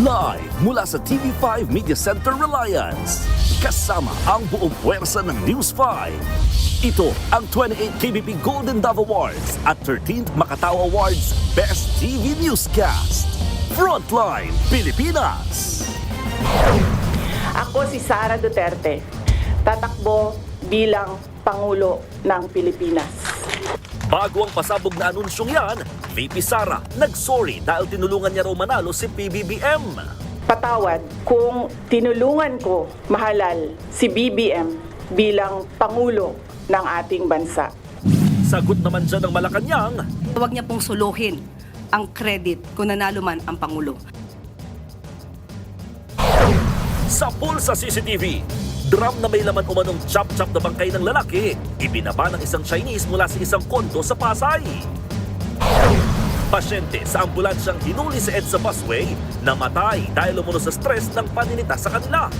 Live mula sa TV5 Media Center Reliance. Kasama ang buong puwersa ng News 5. Ito ang 28th KBP Golden Dove Awards at 13th Makatao Awards Best TV Newscast. Frontline Pilipinas. Ako si Sara Duterte, tatakbo bilang Pangulo ng Pilipinas. Bago ang pasabog na anunsyong yan, VP Sara nag-sorry dahil tinulungan niya raw manalo si PBBM. Patawad kung tinulungan ko mahalal si BBM bilang Pangulo ng ating bansa. Sagot naman dyan ng Malacanang, Huwag niya pong suluhin ang credit kung nanalo man ang Pangulo. sa pulsa CCTV, drum na may laman umanong chop-chop na bangkay ng lalaki, ibinaba ng isang Chinese mula sa isang kondo sa Pasay. Pasyente sa ambulansyang hinuli sa EDSA busway, namatay dahil umuno sa stress ng paninita sa kanila.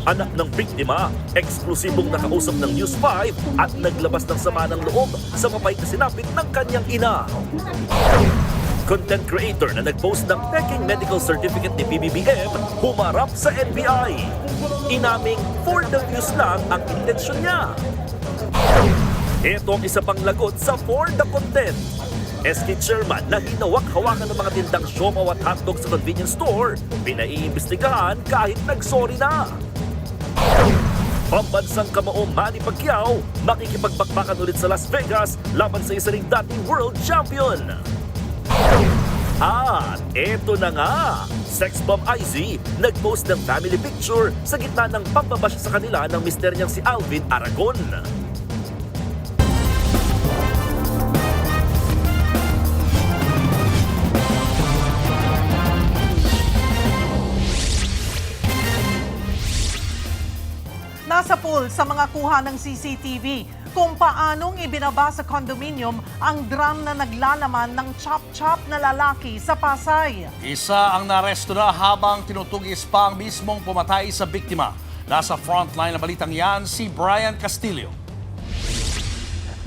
Anak ng biktima, eksklusibong nakausap ng News 5 at naglabas ng sama ng loob sa mapait na sinapit ng kanyang ina. Content creator na nag-post ng peking medical certificate ni PBBM humarap sa NBI. Inaming for the views lang ang intensyon niya. Ito ang isa pang lagot sa for the content. SK chairman na hinawak-hawakan ng mga tindang siopaw at hotdog sa convenience store, pinaiimbestigahan kahit nagsorry na. Pambansang kamao Manny Pacquiao makikipagbakbakan ulit sa Las Vegas laban sa isa ring dating world champion. At eto na nga, sex bomb IZ nag-post ng family picture sa gitna ng pambabasya sa kanila ng mister niyang si Alvin Aragon. Nasa pool sa mga kuha ng CCTV kung paanong ibinaba sa condominium ang drum na naglalaman ng chop-chop na lalaki sa Pasay. Isa ang naresto na habang tinutugis pa ang mismong pumatay sa biktima. Nasa frontline na balitang yan si Brian Castillo.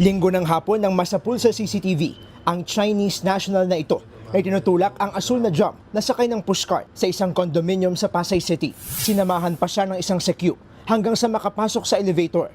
Linggo ng hapon nang masapul sa CCTV ang Chinese national na ito ay tinutulak ang asul na drum na sakay ng pushcart sa isang condominium sa Pasay City. Sinamahan pa siya ng isang secu hanggang sa makapasok sa elevator.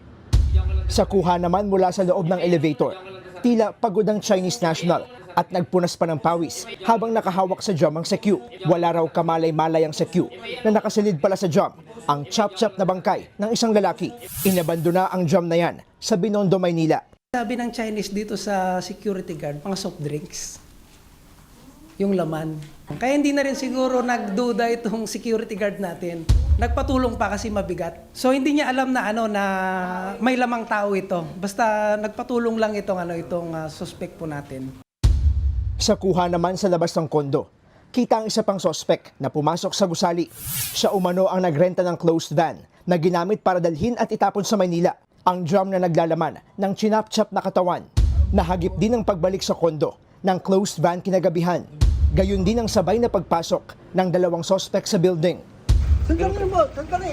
Sa kuha naman mula sa loob ng elevator, tila pagod ang Chinese national at nagpunas pa ng pawis habang nakahawak sa drum ang secu. Wala raw kamalay-malay ang secu na nakasilid pala sa drum ang chop-chop na bangkay ng isang lalaki. Inabandona ang drum na yan sa Binondo, Maynila. Sabi ng Chinese dito sa security guard, pang soft drinks, yung laman. Kaya hindi na rin siguro nagduda itong security guard natin. Nagpatulong pa kasi mabigat. So hindi niya alam na na may lamang tao ito. Basta nagpatulong lang itong suspect po natin. Sa kuha naman sa labas ng kondo, kita ang isa pang suspect na pumasok sa gusali. Siya umano ang nagrenta ng closed van na ginamit para dalhin at itapon sa Maynila. Ang drum na naglalaman ng chinap-chap na katawan. Nahagip din ang pagbalik sa kondo ng closed van kinagabihan. Gayon din ang sabay na pagpasok ng dalawang suspect sa building. Sandali mo, sandali.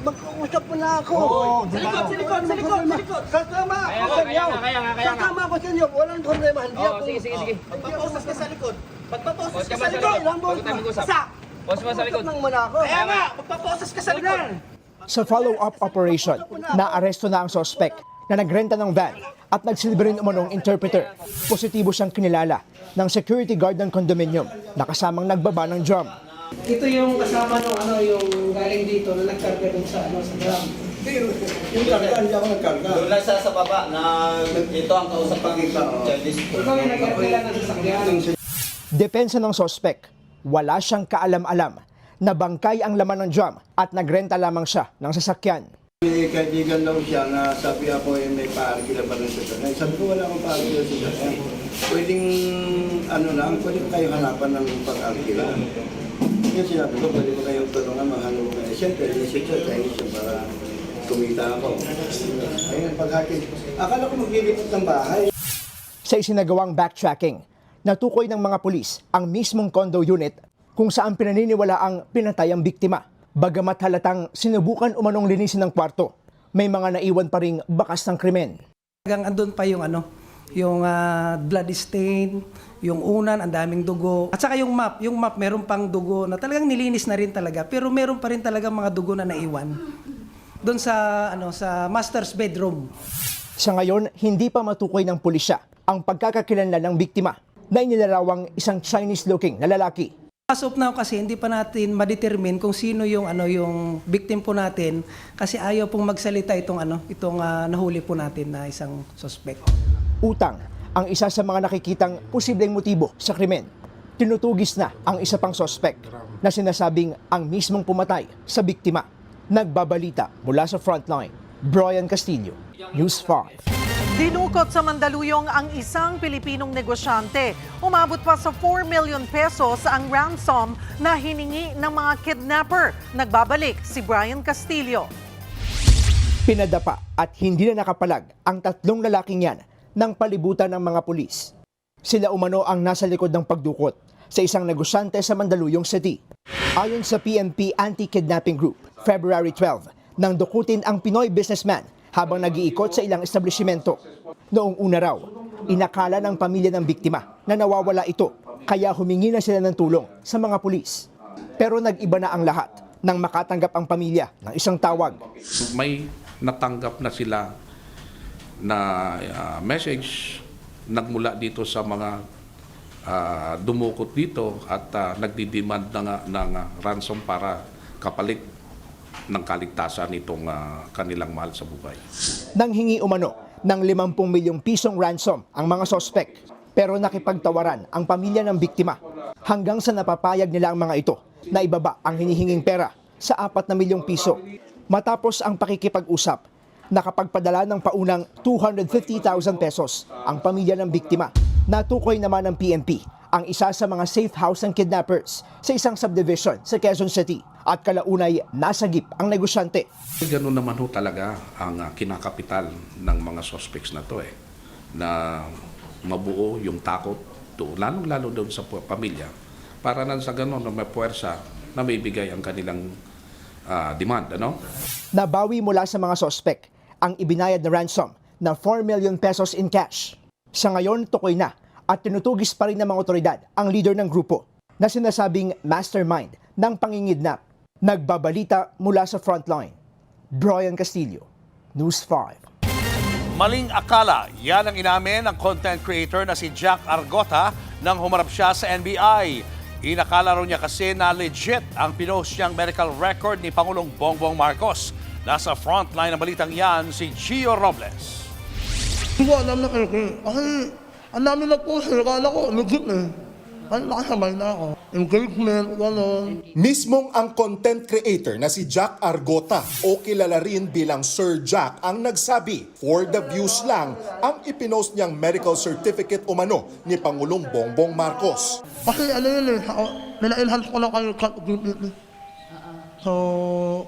Mag-uusap mo na ako. Sa likod. Kasama ako sa inyo. Kasama ako sa inyo. Walang problema. Hindi ako. Sige. Magpaposas ka sa likod. Magpaposas ka sa likod. Sa likod nang muna ako. Kaya nga, magpaposas ka sa likod. Sa follow-up operation, naaresto na ang suspect na nagrenta ng van at nagsilbi rin umanong interpreter. Positibo siyang kinilala ng security guard ng condominium na kasamang nagbaba ng drum. Ito yung kasama ng yung galing dito na nagkarga dun sa drum. Yung karga, hindi ako nagkarga. Doon lang sa baba na ito ang kausap ng Chinese. Ikaw yung nagkarga ng sasakyan. Depensa ng suspect, wala siyang kaalam-alam na bangkay ang laman ng drum at nagrenta lamang siya ng sasakyan. May kaibigan daw siya na sabi ako may paarkila ba ng sasakyan. Sabi ko wala akong paarkila sa sasakyan. Pwedeng pwede ko kayo hanapan ng pag-arkila. Yung sinabi ko, pwede ko kayong tulungan mahanap ko. Siyempre, isip siya, Chinese siya para kumita ako. Ayun, pag-hakil. Akala ko maglilipot ng bahay. Sa isinagawang backtracking, natukoy ng mga pulis ang mismong condo unit kung saan pinaniniwala ang pinatay ang biktima. Bagamat halatang sinubukan umanong linisin ng kwarto, may mga naiwan pa ring bakas ng krimen. Hanggang andun pa yung Yung blood stain, yung unan, ang daming dugo. At saka yung map meron pang dugo na talagang nilinis na rin talaga. Pero meron pa rin talaga mga dugo na naiwan doon sa master's bedroom. Sa ngayon, hindi pa matukoy ng pulisya ang pagkakakilanlan ng biktima na inilarawang isang Chinese-looking na lalaki. As of now kasi hindi pa natin ma-determine kung sino yung yung victim po natin kasi ayaw pong magsalita itong nahuli po natin na isang suspect. Utang ang isa sa mga nakikitang posibleng motibo sa krimen. Tinutugis na ang isa pang suspect na sinasabing ang mismong pumatay sa biktima. Nagbabalita mula sa Frontline, Brian Castillo, News 5. Dinukot sa Mandaluyong ang isang Pilipinong negosyante. Umabot pa sa 4 million pesos ang ransom na hiningi ng mga kidnapper. Nagbabalik si Brian Castillo. Pinadapa at hindi na nakapalag ang tatlong lalaking yan ng palibutan ng mga pulis. Sila umano ang nasa likod ng pagdukot sa isang negosyante sa Mandaluyong City. Ayon sa PNP Anti-Kidnapping Group, February 12, nang dukutin ang Pinoy businessman habang nag-iikot sa ilang establishmento. Noong una raw, inakala ng pamilya ng biktima na nawawala ito, kaya humingi na sila ng tulong sa mga pulis. Pero nag-iba na ang lahat nang makatanggap ang pamilya ng isang tawag. May natanggap na sila na message nagmula dito sa mga dumukot dito at nagdidemand ng ransom para kapalit ng kaligtasan nitong kanilang mahal sa buhay. Nang hingi umano ng 50 milyong pisong ransom ang mga sospek, pero nakipagtawaran ang pamilya ng biktima hanggang sa napapayag nila ang mga ito na ibaba ang hinihinging pera sa 4 na milyong piso. Matapos ang pakikipag-usap, nakapagpadala ng paunang 250,000 pesos ang pamilya ng biktima. Natukoy naman ng PNP ang isa sa mga safe house ng kidnappers sa isang subdivision sa Quezon City at kalaunay nasagip ang negosyante. Ganun naman ho talaga ang kinakapital ng mga suspects na to na mabuo yung takot lalong-lalo doon sa pamilya para nang sa ganun na may puwersa na may bigay ang kanilang demand. Nabawi mula sa mga sospek ang ibinayad na ransom na 4 million pesos in cash. Sa ngayon, tukoy na at tinutugis pa rin ng mga otoridad ang leader ng grupo na sinasabing mastermind ng pangingidnap. Nagbabalita mula sa Frontline, Brian Castillo, News 5. Maling akala, yan ang inamin ng content creator na si Jack Argota nang humarap siya sa NBI. Inakala raw niya kasi na legit ang pinost niyang medical record ni Pangulong Bongbong Marcos. Nasa frontline ng balitang yan si Gio Robles. Hindi ko alam na kasi ang dami na po, akala ko legit Ay, nakasabay na ako. Engagement, gano'n. Mismong ang content creator na si Jack Argota o kilala rin bilang Sir Jack ang nagsabi, for the views lang ang ipinost niyang medical certificate umano ni Pangulong Bongbong Marcos. Kasi nila-enhance ko lang kayo GPT. So,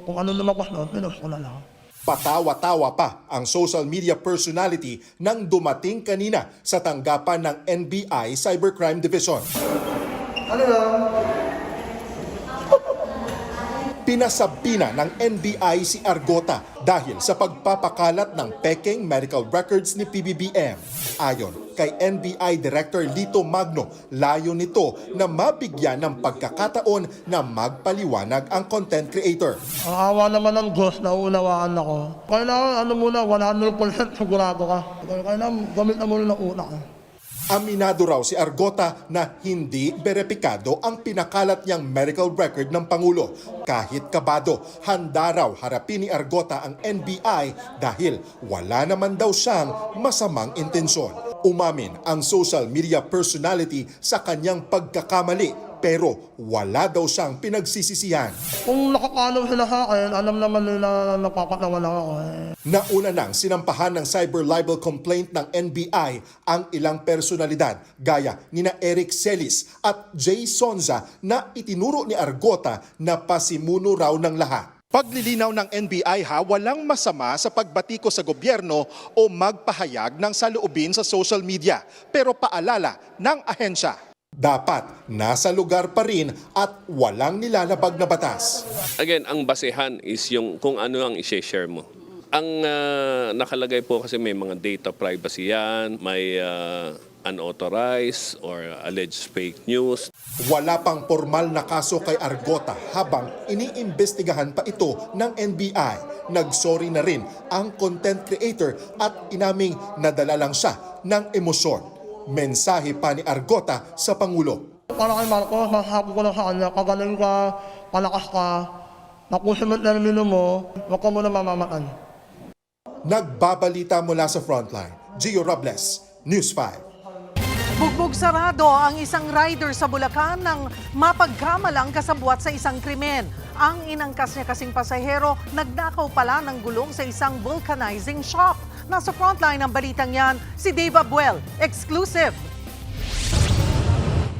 kung ano lumabas na, pinost ko na lang. Patawa-tawa pa ang social media personality nang dumating kanina sa tanggapan ng NBI Cybercrime Division. Ano lang? Pinasabi na ng NBI si Argota dahil sa pagpapakalat ng peking medical records ni PBBM. Ayon kay NBI Director Lito Magno, layo nito na mabigyan ng pagkakataon na magpaliwanag ang content creator. Ang awa naman ng Diyos, nauunawaan ako. Kailangan muna, 100% sigurado ka. Kailangan gamit na muna ng utak. Aminado raw si Argota na hindi berepikado ang pinakalat niyang medical record ng Pangulo. Kahit kabado, handa raw harapin ni Argota ang NBI dahil wala naman daw siyang masamang intensyon. Umamin ang social media personality sa kanyang pagkakamali pero wala daw siyang pinagsisisihan. Kung nakakalaw sila sa akin, alam naman nila napapatawa lang ako. Nauna nang sinampahan ng cyber libel complaint ng NBI ang ilang personalidad gaya nina Eric Celis at Jay Sonza na itinuro ni Argota na pasimuno raw ng lahat. Paglilinaw ng NBI walang masama sa pagbatiko sa gobyerno o magpahayag ng saloobin sa social media. Pero paalala ng ahensya, dapat nasa lugar pa rin at walang nilalabag na batas. Again, ang basehan is yung kung ano ang i-share mo. Ang nakalagay po kasi may mga data privacy yan, may unauthorized or alleged fake news. Wala pang formal na kaso kay Argota habang iniimbestigahan pa ito ng NBI. Nagsorry na rin ang content creator at inaming nadala lang siya ng emosyon. Mensahe pa ni Argota sa Pangulo. Para kay Marcos, masasabi ko lang sa kanya, kagaling ka, palakas ka, nakusin mo termino mo, huwag ka muna mamamaan. Nagbabalita mula sa Frontline, Gio Robles, News 5. Bugbog sarado ang isang rider sa Bulacan nang mapagkamalang kasabwat sa isang krimen. Ang inangkas niya kasing pasahero, nagnakaw pala ng gulong sa isang vulcanizing shop. Nasa frontline ng balitang yan, si Dave Abuel. Exclusive!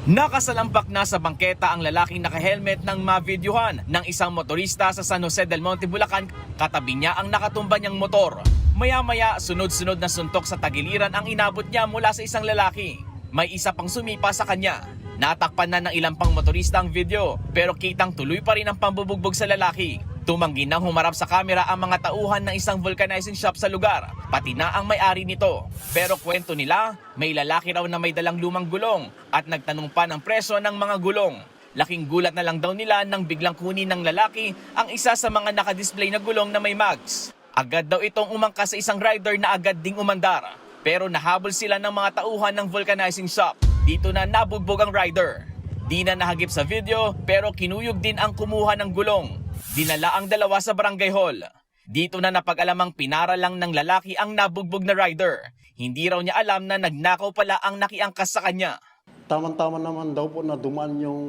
Nakasalampak na sa bangketa ang lalaking nakahelmet nang mavideohan ng isang motorista sa San Jose del Monte, Bulacan. Katabi niya ang nakatumba niyang motor. Maya-maya, sunod-sunod na suntok sa tagiliran ang inabot niya mula sa isang lalaki. May isa pang sumipa sa kanya. Natakpan na ng ilang pang motorista ang video, pero kitang tuloy pa rin ang pambubugbog sa lalaki. Tumanggi nang humarap sa kamera ang mga tauhan ng isang vulcanizing shop sa lugar, pati na ang may-ari nito. Pero kwento nila, may lalaki raw na may dalang lumang gulong at nagtanong pa ng presyo ng mga gulong. Laking gulat na lang daw nila nang biglang kunin ng lalaki ang isa sa mga nakadisplay na gulong na may mags. Agad daw itong umangkas sa isang rider na agad ding umandar. Pero nahabol sila ng mga tauhan ng vulcanizing shop. Dito na nabugbog ang rider. Di na nahagip sa video pero kinuyog din ang kumuha ng gulong. Dinala ang dalawa sa barangay hall. Dito na napag-alamang pinara lang ng lalaki ang nabugbog na rider. Hindi raw niya alam na nagnakaw pala ang nakiangkas sa kanya. Tama-tama naman daw po na dumaan yung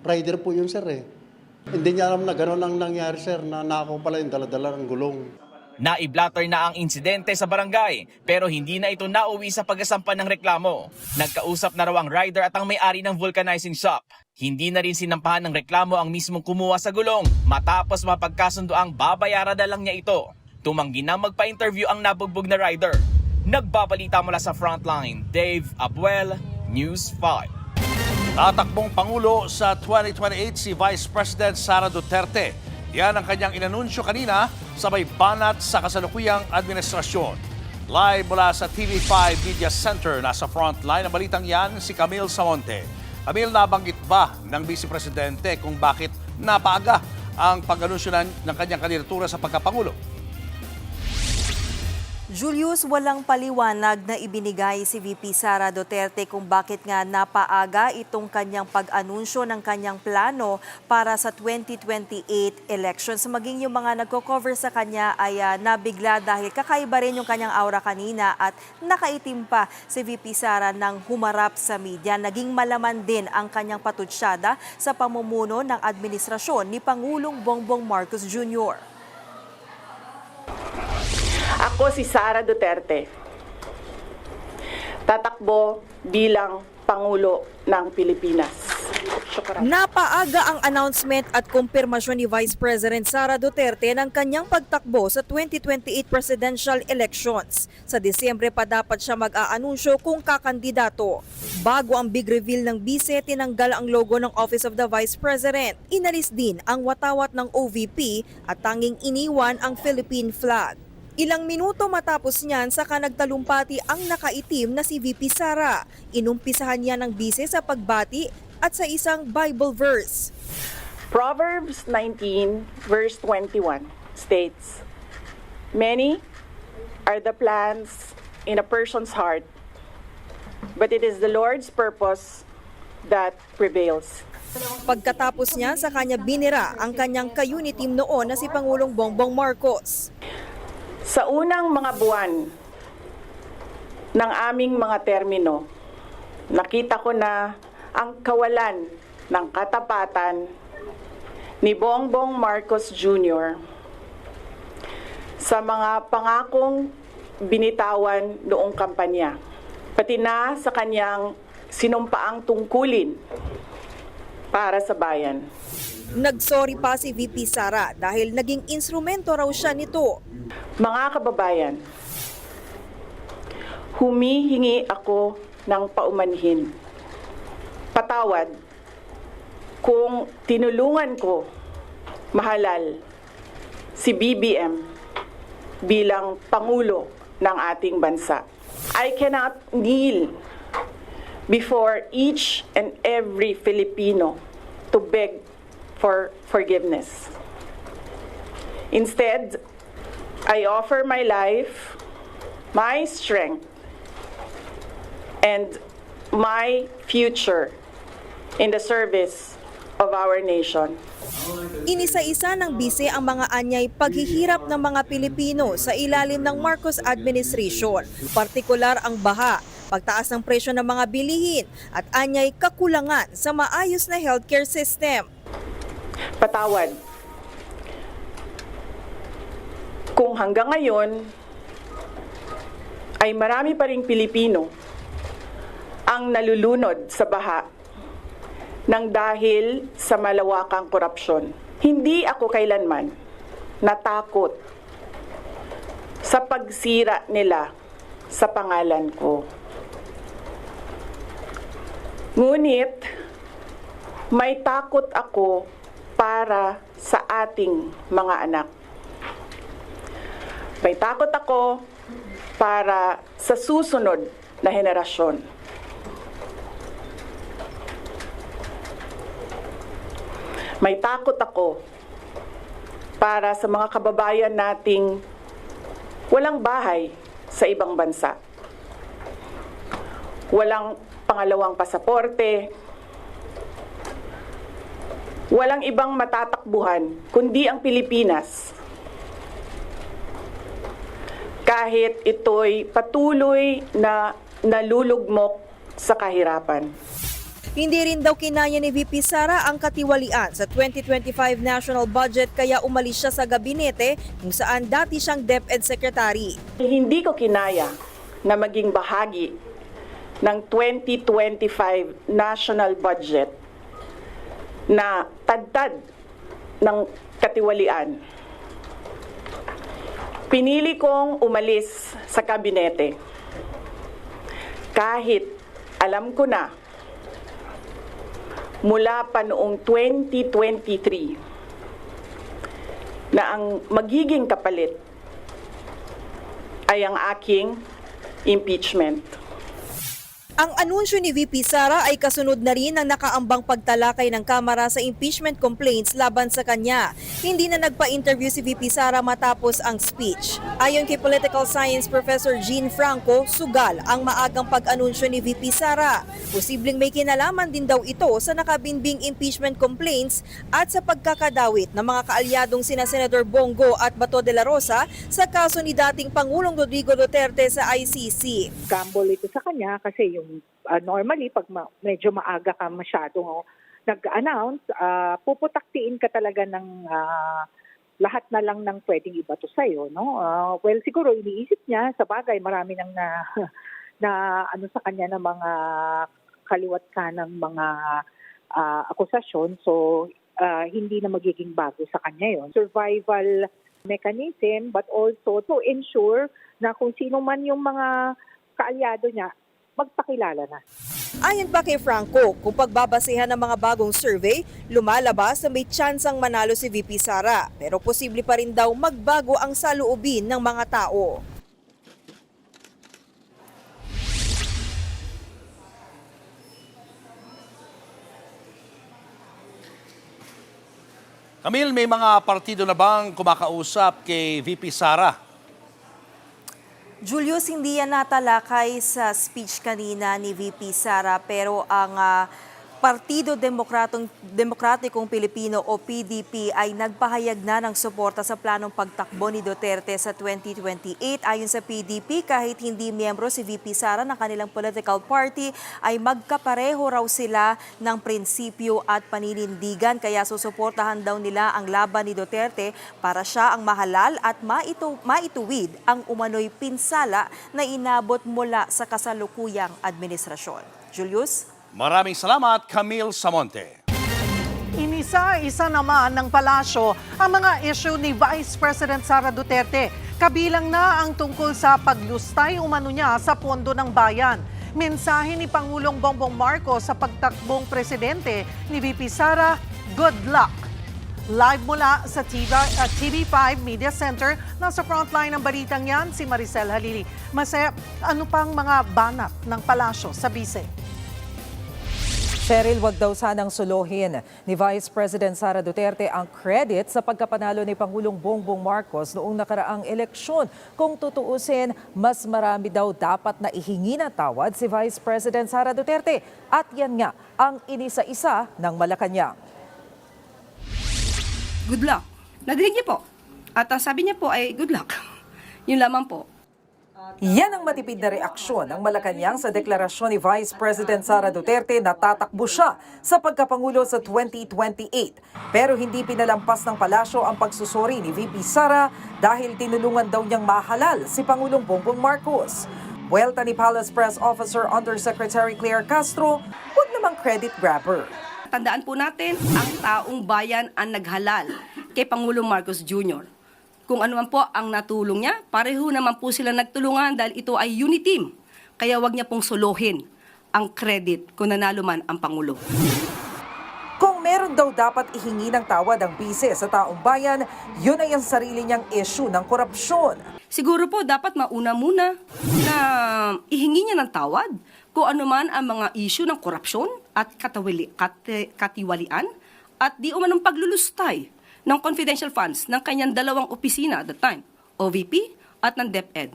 rider po yun, sir eh. Hindi niya alam na gano'n ang nangyari, sir, na nakaw pala yung dala-dala ng gulong. Naiblatter na ang insidente sa barangay pero hindi na ito nauwi sa pagkasampa ng reklamo. Nagkausap na raw ang rider at ang may-ari ng vulcanizing shop. Hindi na rin sinampahan ng reklamo ang mismong kumuha sa gulong matapos mapagkasundo ang babayaran na lang niya ito. Tumanggi na magpa-interview ang nabugbog na rider. Nagbabalita mula sa Frontline, Dave Abuel, News 5. Tatakbong Pangulo sa 2028 si Vice President Sara Duterte. Yan ang kanyang inanunsyo kanina sa may banat sa kasalukuyang administrasyon. Live mula sa TV5 Media Center, nasa Frontline ang balitang yan si Camille Samonte. Camille, nabanggit ba ng Vice Presidente kung bakit napaaga ang pag-anunsyo ng kanyang kandidatura sa pagkapangulo? Julius, walang paliwanag na ibinigay si VP Sara Duterte kung bakit nga napaaga itong kanyang pag-anunsyo ng kanyang plano para sa 2028 elections. Maging yung mga nagko-cover sa kanya ay nabigla dahil kakaiba rin yung kanyang aura kanina at nakaitim pa si VP Sara nang humarap sa media. Naging malaman din ang kanyang patutsyada sa pamumuno ng administrasyon ni Pangulong Bongbong Marcos Jr. Ako si Sara Duterte, tatakbo bilang Pangulo ng Pilipinas. Syukran. Napaaga ang announcement at kumpirmasyon ni Vice President Sara Duterte ng kanyang pagtakbo sa 2028 presidential elections. Sa Disyembre pa dapat siya mag-aanunsyo kung kakandidato. Bago ang big reveal ng bise, tinanggal ang logo ng Office of the Vice President. Inalis din ang watawat ng OVP at tanging iniwan ang Philippine flag. Ilang minuto matapos niyan, saka nagtalumpati ang nakaitim na si VP Sara. Inumpisahan niya ng bise sa pagbati at sa isang Bible verse. Proverbs 19 verse 21 states, "Many are the plans in a person's heart, but it is the Lord's purpose that prevails." Pagkatapos niya, sa kanya binira ang kanyang ka-uniteam noon na si Pangulong Bongbong Marcos. Sa unang mga buwan ng aming mga termino, nakita ko na ang kawalan ng katapatan ni Bongbong Marcos Jr. sa mga pangakong binitawan noong kampanya, pati na sa kanyang sinumpaang tungkulin para sa bayan. Nagsorry pa si VP Sara dahil naging instrumento raw siya nito. Mga kababayan, humihingi ako ng paumanhin. Patawad kung tinulungan ko mahalal si BBM bilang Pangulo ng ating bansa. I cannot kneel before each and every Filipino to beg for forgiveness. Instead, I offer my life, my strength, and my future in the service of our nation. Inisa-isa ng bise ang mga anyay paghihirap ng mga Pilipino sa ilalim ng Marcos administration, partikular ang baha, pagtaas ng presyo ng mga bilihin at anyay kakulangan sa maayos na healthcare system. Patawad. Kung hanggang ngayon ay marami pa ring Pilipino ang nalulunod sa baha nang dahil sa malawakang korupsyon. Hindi ako kailanman natakot sa pagsira nila sa pangalan ko. Ngunit may takot ako para sa ating mga anak. May takot ako para sa susunod na henerasyon. May takot ako para sa mga kababayan nating walang bahay sa ibang bansa. Walang pangalawang pasaporte. Walang ibang matatakbuhan kundi ang Pilipinas. Kahit ito'y patuloy na nalulugmok sa kahirapan. Hindi rin daw kinaya ni VP Sara ang katiwalian sa 2025 national budget kaya umalis siya sa gabinete kung saan dati siyang DepEd Secretary. Hindi ko kinaya na maging bahagi ng 2025 national budget na tadtad ng katiwalian. Pinili kong umalis sa kabinete kahit alam ko na mula pa noong 2023 na ang magiging kapalit ay ang aking impeachment. Ang anunsyo ni VP Sara ay kasunod na rin ng nakaambang pagtalakay ng Kamara sa impeachment complaints laban sa kanya. Hindi na nagpa-interview si VP Sara matapos ang speech. Ayon kay Political Science Professor Jean Franco, sugal ang maagang pag-anunsyo ni VP Sara. Posibleng may kinalaman din daw ito sa nakabinbing impeachment complaints at sa pagkakadawit ng mga kaalyadong sina Senador Bongo at Bato de la Rosa sa kaso ni dating Pangulong Rodrigo Duterte sa ICC. Gamble ito sa kanya kasi yung normally pag medyo maaga ka masyadong nag-announce, puputaktiin ka talaga ng lahat na lang ng pwedeng ibato sa'yo. No? Well, siguro iniisip niya, sa bagay, marami nang na ano sa kanya ng mga kaliwat ka ng mga akusasyon. So, hindi na magiging bago sa kanya yon. Survival mechanism, but also to ensure na kung sino man yung mga kaalyado niya, magpakilala na. Ayon pa kay Franco, kung pagbabasehan ng mga bagong survey, lumalabas na may tsansang manalo si VP Sara. Pero posible pa rin daw magbago ang saloobin ng mga tao. Camille, may mga partido na bang kumakausap kay VP Sara? Julius, hindi yan natalakay sa speech kanina ni VP Sara pero ang Partido Demokratikong Pilipino o PDP ay nagpahayag na ng suporta sa planong pagtakbo ni Duterte sa 2028. Ayon sa PDP, kahit hindi miyembro si VP Sara ng kanilang political party, ay magkapareho raw sila ng prinsipyo at paninindigan. Kaya susuportahan daw nila ang laban ni Duterte para siya ang mahalal at maituwid ang umano'y pinsala na inabot mula sa kasalukuyang administrasyon. Julius? Maraming salamat, Camille Samonte. Inisa-isa naman ng palasyo ang mga issue ni Vice President Sara Duterte. Kabilang na ang tungkol sa paglustay umano niya sa pondo ng bayan. Mensahe ni Pangulong Bongbong Marcos sa pagtakbong presidente ni VP Sara, good luck. Live mula sa TV5 Media Center, nasa frontline ng balitang yan si Maricel Halili. Mase, ano pang mga banat ng palasyo sa Bise? Cheryl, wag daw sanang suluhin ni Vice President Sara Duterte ang credit sa pagkapanalo ni Pangulong Bongbong Marcos noong nakaraang eleksyon. Kung tutuusin, mas marami daw dapat na ihingi na tawad si Vice President Sara Duterte. At yan nga ang inisa-isa ng Malacanang. Good luck. Nadinig niyo po. At ang sabi niya po ay good luck. Yun lamang po. Yan ang matipid na reaksyon ng Malacanang sa deklarasyon ni Vice President Sara Duterte na tatakbo siya sa pagkapangulo sa 2028. Pero hindi pinalampas ng palasyo ang pagsusuri ni VP Sara dahil tinulungan daw niyang mahalal si Pangulong Bongbong Marcos. Buwelta ni Palace Press Officer Undersecretary Claire Castro, huwag namang credit grabber. Tandaan po natin, ang taong bayan ang naghalal kay Pangulong Marcos Jr. Kung ano man po ang natulong niya, pareho naman po sila nagtulungan dahil ito ay unity team. Kaya wag niya pong suluhin ang credit kung nanalo man ang Pangulo. Kung meron daw dapat ihingi ng tawad ang bise sa taong bayan, yun ay ang sarili niyang issue ng korupsyon. Siguro po dapat mauna muna na ihingi niya ng tawad kung ano man ang mga issue ng korupsyon at katiwalian at di umanong paglulustay ng confidential funds ng kanyang dalawang opisina at the time, OVP at ng DepEd.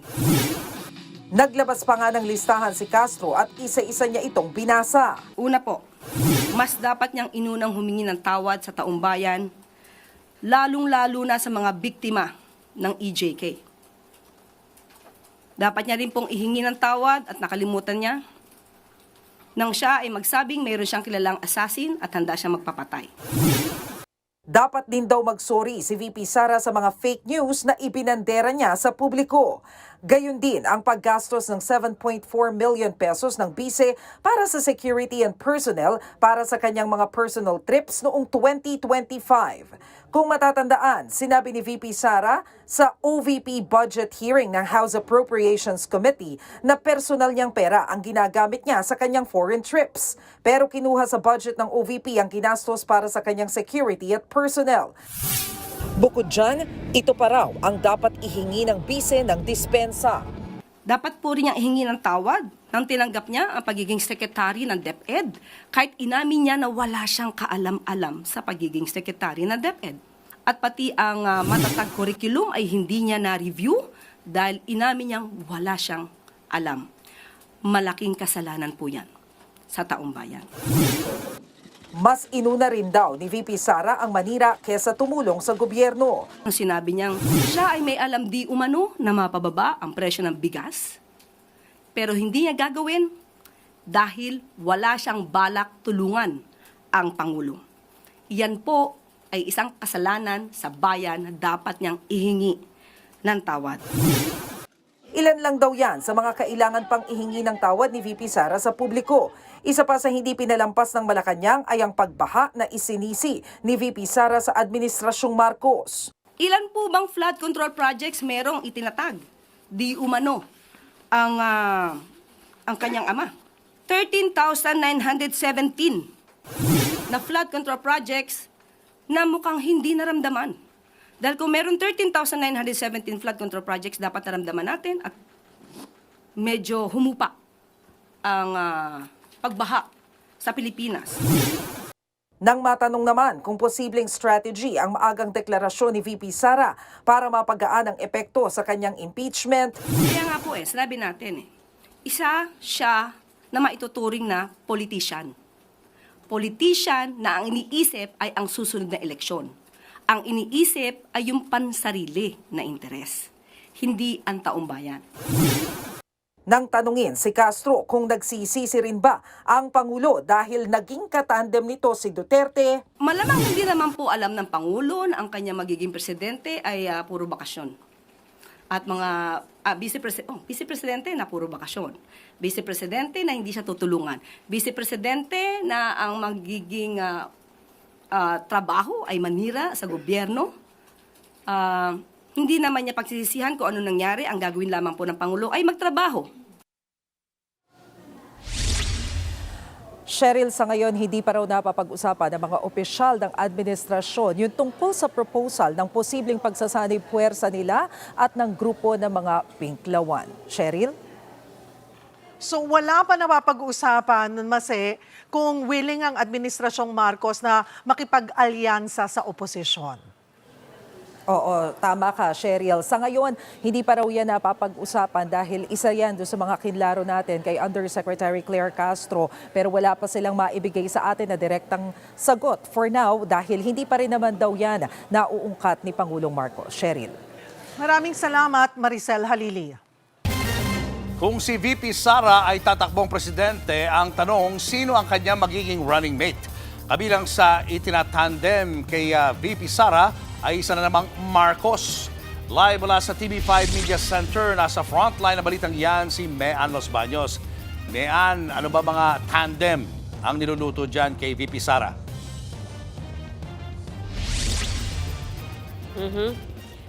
Naglabas pa nga ng listahan si Castro at isa-isa niya itong binasa. Una po, mas dapat niyang inunang humingi ng tawad sa taong bayan, lalong-lalo na sa mga biktima ng EJK. Dapat niya rin pong ihingi ng tawad at nakalimutan niya nang siya ay magsabing mayroon siyang kilalang assassin at handa siyang magpapatay. Dapat din daw magsorry si VP Sara sa mga fake news na ibinandera niya sa publiko. Gayon din ang paggastos ng 7.4 million pesos ng bise para sa security and personnel para sa kanyang mga personal trips noong 2025. Kung matatandaan, sinabi ni VP Sara sa OVP budget hearing ng House Appropriations Committee na personal niyang pera ang ginagamit niya sa kanyang foreign trips. Pero kinuha sa budget ng OVP ang ginastos para sa kanyang security at personnel. Bukod dyan, ito pa raw ang dapat ihingi ng bise ng dispensa. Dapat po rin niyang ihingi ng tawad nang tinanggap niya ang pagiging sekretary ng DepEd kahit inamin niya na wala siyang kaalam-alam sa pagiging sekretary ng DepEd. At pati ang matatag curriculum ay hindi niya na-review dahil inamin niyang wala siyang alam. Malaking kasalanan po yan sa taong bayan. Mas inuna rin daw ni VP Sara ang manira kesa tumulong sa gobyerno. Sinabi niyang siya ay may alam di umano na mapababa ang presyo ng bigas, pero hindi niya gagawin dahil wala siyang balak tulungan ang Pangulo. Iyan po ay isang kasalanan sa bayan na dapat niyang ihingi ng tawad. Ilan lang daw yan sa mga kailangan pang ihingi ng tawad ni VP Sara sa publiko. Isa pa sa hindi pinalampas ng Malacanang ay ang pagbaha na isinisi ni VP Sara sa Administrasyong Marcos. Ilan po bang flood control projects merong itinatag? Di umano ang kanyang ama. 13,917 na flood control projects na mukhang hindi naramdaman. Dahil kung meron 13,917 flood control projects, dapat naramdaman natin at medyo humupa ang pagbaha sa Pilipinas. Nang matanong naman kung posibleng strategy ang maagang deklarasyon ni VP Sara para mapagaan ang epekto sa kanyang impeachment. Kaya nga po sinabi natin isa siya na maituturing na politician. Politician na ang iniisip ay ang susunod na eleksyon. Ang iniisip ay yung pansarili na interes, hindi ang taong bayan. Nang tanungin si Castro kung nagsisisi rin ba ang Pangulo dahil naging katandem nito si Duterte. Malamang hindi naman po alam ng Pangulo na ang kanya magiging presidente ay puro bakasyon. At mga vice-presidente na puro bakasyon. Vice-presidente na hindi siya tutulungan. Vice-presidente na ang magiging trabaho ay manira sa gobyerno. Hindi naman niya pagsisisihan kung ano nangyari. Ang gagawin lamang po ng Pangulo ay magtrabaho. Cheryl, sa ngayon, hindi pa raw napapag-usapan ng mga opisyal ng administrasyon yung tungkol sa proposal ng posibleng pagsasanay puwersa nila at ng grupo ng mga Pinklawan. Cheryl? So wala pa napapag-usapan, Mase, kung willing ang Administrasyong Marcos na makipag-alyansa sa oposisyon. Oo, tama ka, Cheryl. Sa ngayon, hindi pa raw yan napapag-usapan dahil isa yan doon sa mga kinlaro natin kay Undersecretary Claire Castro. Pero wala pa silang maibigay sa atin na direktang sagot for now dahil hindi pa rin naman daw yan nauungkat ni Pangulong Marcos. Cheryl. Maraming salamat, Maricel Halili. Kung si VP Sara ay tatakbong presidente, ang tanong, sino ang kanya magiging running mate? Kabilang sa itinatandem kay VP Sara ay isa na namang Marcos. Live mula sa TV5 Media Center, nasa frontline na balitang yan si Mean Los Baños. Mean, ano ba mga tandem ang niluluto dyan kay VP Sara?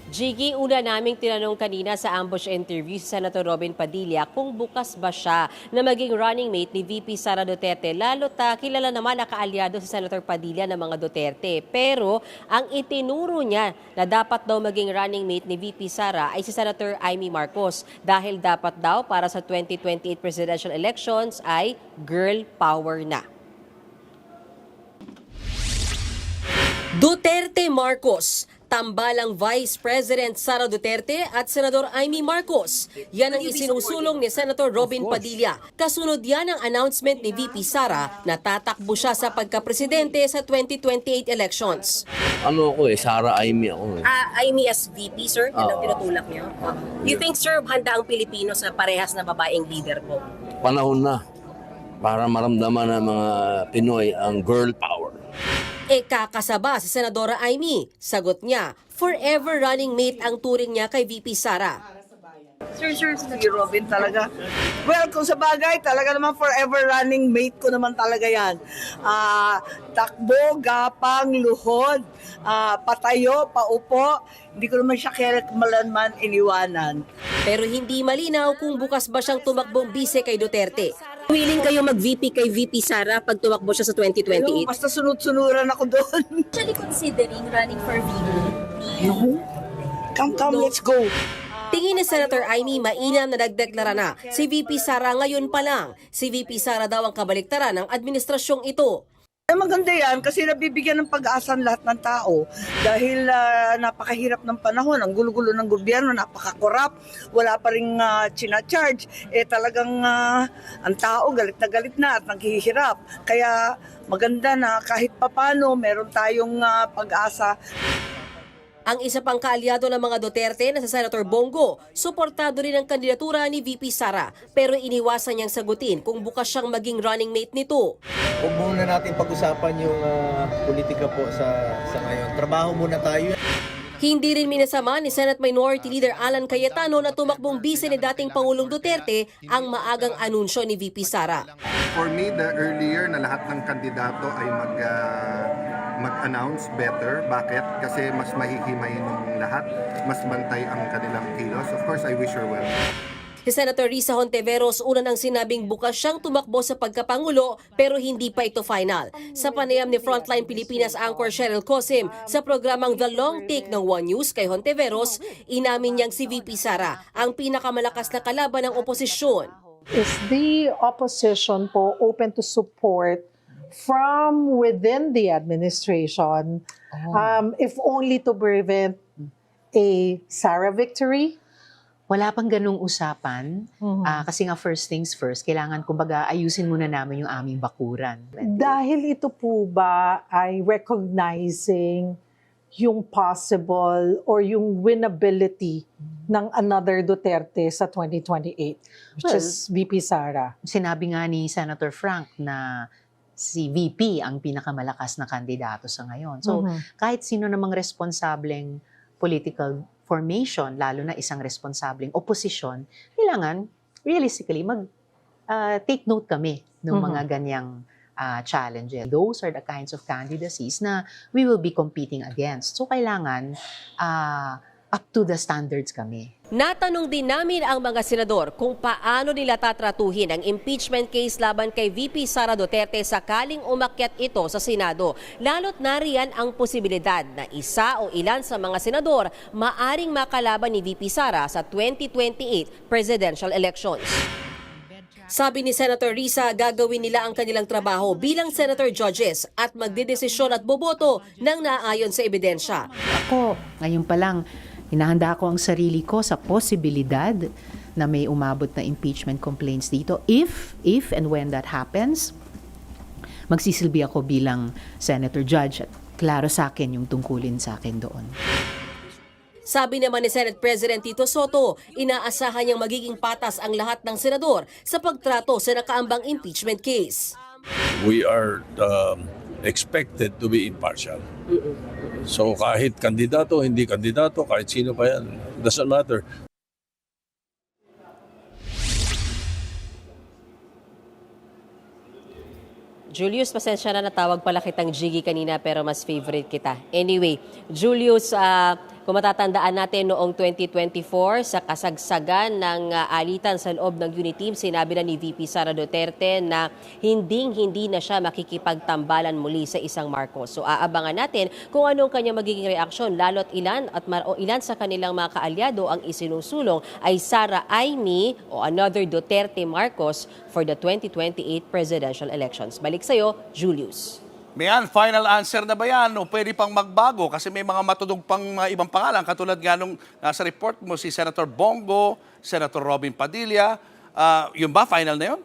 Jiggy, una naming tinanong kanina sa ambush interview si Senator Robin Padilla kung bukas ba siya na maging running mate ni VP Sara Duterte. Lalo't kilala naman na kaalyado si Senator Padilla ng mga Duterte. Pero ang itinuro niya na dapat daw maging running mate ni VP Sara ay si Senator Amy Marcos dahil dapat daw para sa 2028 presidential elections ay girl power na. Duterte Marcos. Tambalang Vice President Sara Duterte at Senador Amy Marcos. Yan ang isinusulong ni Senator Robin Padilla. Kasunod yan ang announcement ni VP Sara na tatakbo siya sa pagkapresidente sa 2028 elections. Ano ako Sara Amy ako Amy as VP, sir? Yan ang tinutulak niyo? You think, sir, handa ang Pilipino sa parehas na babaeng leader po? Panahon na para maramdaman ng mga Pinoy ang girl power. Kakasaba si Senadora Amy. Sagot niya, forever running mate ang turing niya kay VP Sara. Sir, si Robin talaga. Well, kung sa bagay, talaga naman forever running mate ko naman talaga yan. Takbo, gapang, luhod, patayo, paupo. Hindi ko naman siya kailanman iniwanan. Pero hindi malinaw kung bukas ba siyang tumakbong bise kay Duterte. Willing kayo mag-VP kay VP Sara pag tumakbo siya sa 2028? Basta sunod-sunuran ako doon. Actually considering running for VP? No. Come, let's go. Tingin ni Senator Amy, mainam na nagdeklara na si VP Sara ngayon pa lang. Si VP Sara daw ang kabaliktaran ng administrasyong ito. Maganda yan kasi nabibigyan ng pag-asa ang lahat ng tao dahil napakahirap ng panahon, ang gulo-gulo ng gobyerno, napaka-corrupt, wala pa rin charge talagang ang tao galit na at naghihirap. Kaya maganda na kahit papano meron tayong pag-asa. Ang isa pang kaalyado ng mga Duterte na si Senator Bongo, suportado rin ang kandidatura ni VP Sara pero iniwasan niyang sagutin kung bukas siyang maging running mate nito. Huwag muna natin pag-usapan yung politika po sa ngayon. Trabaho muna tayo. Hindi rin minasama ni Senate Minority Leader Alan Cayetano na tumakbong bise ni dating Pangulong Duterte ang maagang anunsyo ni VP Sara. For me, the earlier na lahat ng kandidato ay mag-announce better. Bakit? Kasi mas mahihimay ng lahat, mas bantay ang kanilang kilos. Of course, I wish her well. Si Senator Risa Hontiveros una nang sinabing bukas siyang tumakbo sa pagkapangulo pero hindi pa ito final. Sa panayam ni Frontline Pilipinas anchor Cheryl Cosim sa programang The Long Take ng One News kay Hontiveros, inamin niyang si VP Sara ang pinakamalakas na kalaban ng oposisyon. Is the opposition po open to support from within the administration if only to prevent a Sara victory? Wala pang ganung usapan. Kasi nga first things first, kailangan kumbaga ayusin muna namin yung aming bakuran. Dahil ito po ba ay recognizing yung possible or yung winnability ng another Duterte sa 2028, which is VP Sara? Sinabi nga ni Senator Frank na si VP ang pinakamalakas na kandidato sa ngayon. So kahit sino namang responsableng political formation, lalo na isang responsableng oposisyon, kailangan realistically take note kami ng mga ganyang challenges. Those are the kinds of candidacies na we will be competing against. So kailangan up to the standards kami. Natanong din namin ang mga senador kung paano nila tatratuhin ang impeachment case laban kay VP Sara Duterte sakaling umakyat ito sa Senado. Lalo't nariyan ang posibilidad na isa o ilan sa mga senador maaring makalaban ni VP Sara sa 2028 presidential elections. Sabi ni Senator Risa, gagawin nila ang kanilang trabaho bilang senator judges at magdedesisyon at boboto ng naaayon sa ebidensya. Ako, ngayon pa lang, hinahanda ko ang sarili ko sa posibilidad na may umabot na impeachment complaints dito. If and when that happens, magsisilbi ako bilang senator judge at klaro sa akin yung tungkulin sa akin doon. Sabi naman ni Senate President Tito Soto, inaasahan niyang magiging patas ang lahat ng senador sa pagtrato sa nakaambang impeachment case. We are expected to be impartial. So kahit kandidato, hindi kandidato, kahit sino pa yan, doesn't matter. Julius, pasensya na natawag pala kitang Jiggy kanina pero mas favorite kita. Anyway, Julius, kung matatandaan natin noong 2024 sa kasagsagan ng alitan sa loob ng unit team, sinabi na ni VP Sara Duterte na hindi na siya makikipagtambalan muli sa isang Marcos. So aabangan natin kung anong kanya magiging reaksyon, lalo't ilan sa kanilang mga kaalyado ang isinusulong ay Sara Aimee o another Duterte Marcos for the 2028 presidential elections. Balik sa'yo, Julius. Mayan, final answer na ba yan? O pwede pang magbago? Kasi may mga matudog pang mga ibang pangalan. Katulad nga nung nasa report mo si Senator Bongo, Senator Robin Padilla. Yung ba, final na yun?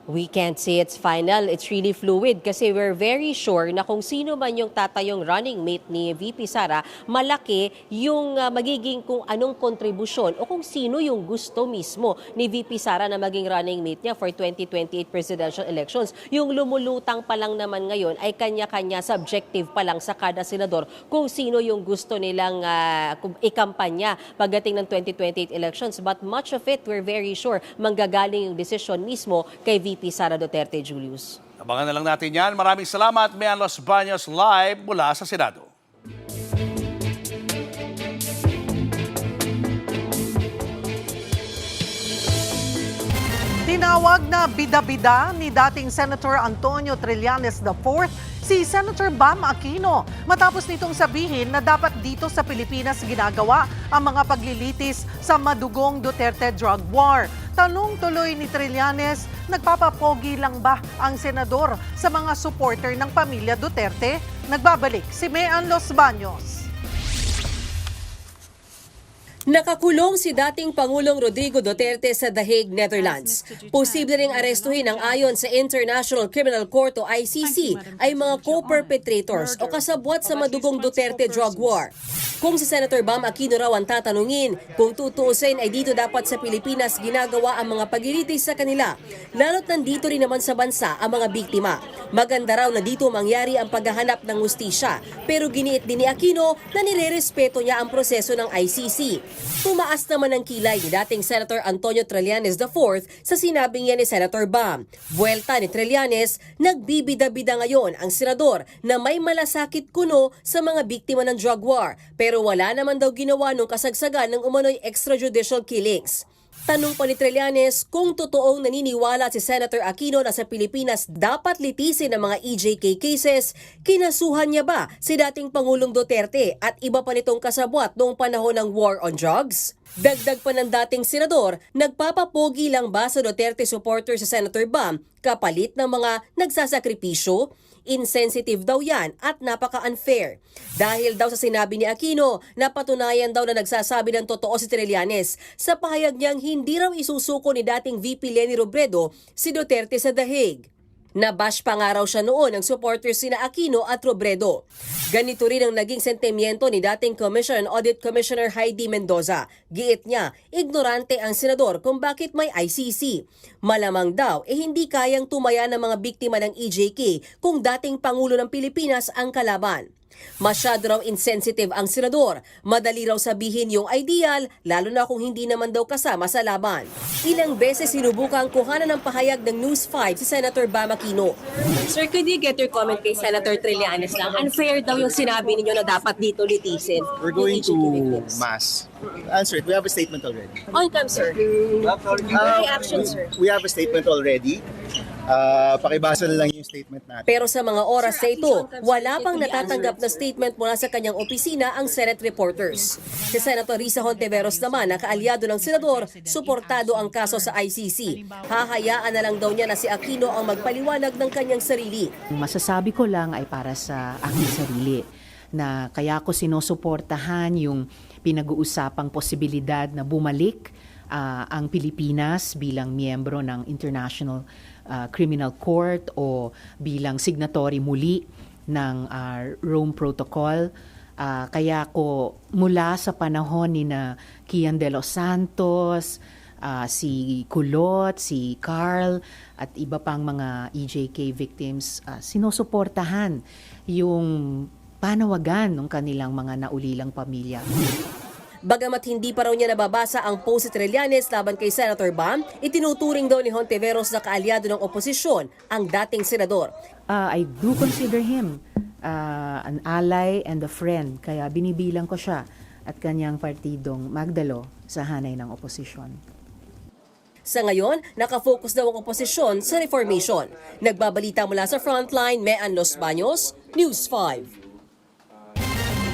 We can't say it's final. It's really fluid kasi we're very sure na kung sino man yung tatayong running mate ni VP Sara, malaki yung magiging kung anong kontribusyon o kung sino yung gusto mismo ni VP Sara na maging running mate niya for 2028 presidential elections. Yung lumulutang pa lang naman ngayon ay kanya-kanya subjective pa lang sa kada senador kung sino yung gusto nilang ikampanya pagdating ng 2028 elections. But much of it, we're very sure, manggagaling yung desisyon mismo kay VP Sara Duterte, Julius. Abangan na lang natin yan. Maraming salamat. Mayan Los Baños live mula sa Senado. Tinawag na bida-bida ni dating Senator Antonio Trillanes IV si Senator Bam Aquino matapos nitong sabihin na dapat dito sa Pilipinas ginagawa ang mga paglilitis sa madugong Duterte drug war. Tanong tuloy ni Trillanes, nagpapapogi lang ba ang senador sa mga supporter ng pamilya Duterte? Nagbabalik si Mayan Los Baños. Nakakulong si dating Pangulong Rodrigo Duterte sa The Hague, Netherlands. Posible ring arestuhin ang ayon sa International Criminal Court o ICC ay mga co-perpetrators o kasabwat sa madugong Duterte drug war. Kung si Senator Bam Aquino raw ang tatanungin, kung tutuusin ay dito dapat sa Pilipinas ginagawa ang mga paglilitis sa kanila. Lalo't nandito rin naman sa bansa ang mga biktima. Maganda raw na dito mangyari ang paghahanap ng hustisya. Pero giniit din ni Aquino na nirerespeto niya ang proseso ng ICC. Tumaas naman ang kilay ni dating Senator Antonio Trillanes IV sa sinabi niya ni Senator Bam. Buwelta ni Trillanes, nagbibida-bida ngayon ang senador na may malasakit kuno sa mga biktima ng drug war pero wala naman daw ginawa nung kasagsagan ng umano'y extrajudicial killings. Tanong pa ni Trillanes kung totoong naniniwala si Senator Aquino na sa Pilipinas dapat litisin ang mga EJK cases, kinasuhan niya ba si dating Pangulong Duterte at iba pa nitong kasabwat noong panahon ng war on drugs? Dagdag pa ng dating senador, nagpapapogi lang ba sa Duterte supporter sa Senator Bam kapalit ng mga nagsasakripisyo? Insensitive daw yan at napaka-unfair. Dahil daw sa sinabi ni Aquino, napatunayan daw na nagsasabi ng totoo si Trillanes sa pahayag niyang hindi raw isusuko ni dating VP Leni Robredo si Duterte sa The Hague. Nabash pa nga raw siya noon ng supporters sina Aquino at Robredo. Ganito rin ang naging sentimiento ni dating Commission and Audit Commissioner Heidi Mendoza. Giit niya, ignorante ang senador kung bakit may ICC. Malamang daw, hindi kayang tumaya ng mga biktima ng EJK kung dating Pangulo ng Pilipinas ang kalaban. Masyado raw insensitive ang senador. Madali raw sabihin yung ideal, lalo na kung hindi naman daw kasama sa laban. Ilang beses sinubukang kuhanan ng pahayag ng News 5 si Senator Bam Aquino. Sir, could you get your comment kay Senator Trillanes lang? Unfair daw yung sinabi ninyo na dapat dito litisin. We're going to mass. Answer it. We have a statement already. On cam, sir. Reaction, sir. We have a statement already. Pakibasa na lang yung statement natin. Pero sa mga oras na ito, wala pang natatanggap na statement mula sa kanyang opisina ang Senate reporters. Si Senator Risa Hontiveros naman, na kaalyado ng senador, suportado ang kaso sa ICC. Hahayaan na lang daw niya na si Aquino ang magpaliwanag ng kanyang sarili. Masasabi ko lang ay para sa aking sarili na kaya ko sinusuportahan yung pinag-uusapang posibilidad na bumalik ang Pilipinas bilang miyembro ng International Criminal Court o bilang signatory muli ng Rome Protocol. Kaya ko mula sa panahon ni na Kian de los Santos, si Kulot, si Carl at iba pang mga EJK victims, sinusuportahan yung panawagan ng kanilang mga naulilang pamilya. Bagamat hindi pa raw niya nababasa ang post si Trillanes laban kay Senator Bam, itinuturing daw ni Hontiveros na kaalyado ng oposisyon ang dating senador. I do consider him an ally and a friend, kaya binibilang ko siya at kanyang partidong Magdalo sa hanay ng oposisyon. Sa ngayon, nakafocus daw ang oposisyon sa reformation. Nagbabalita mula sa Frontline, Mean Los Baños, News 5.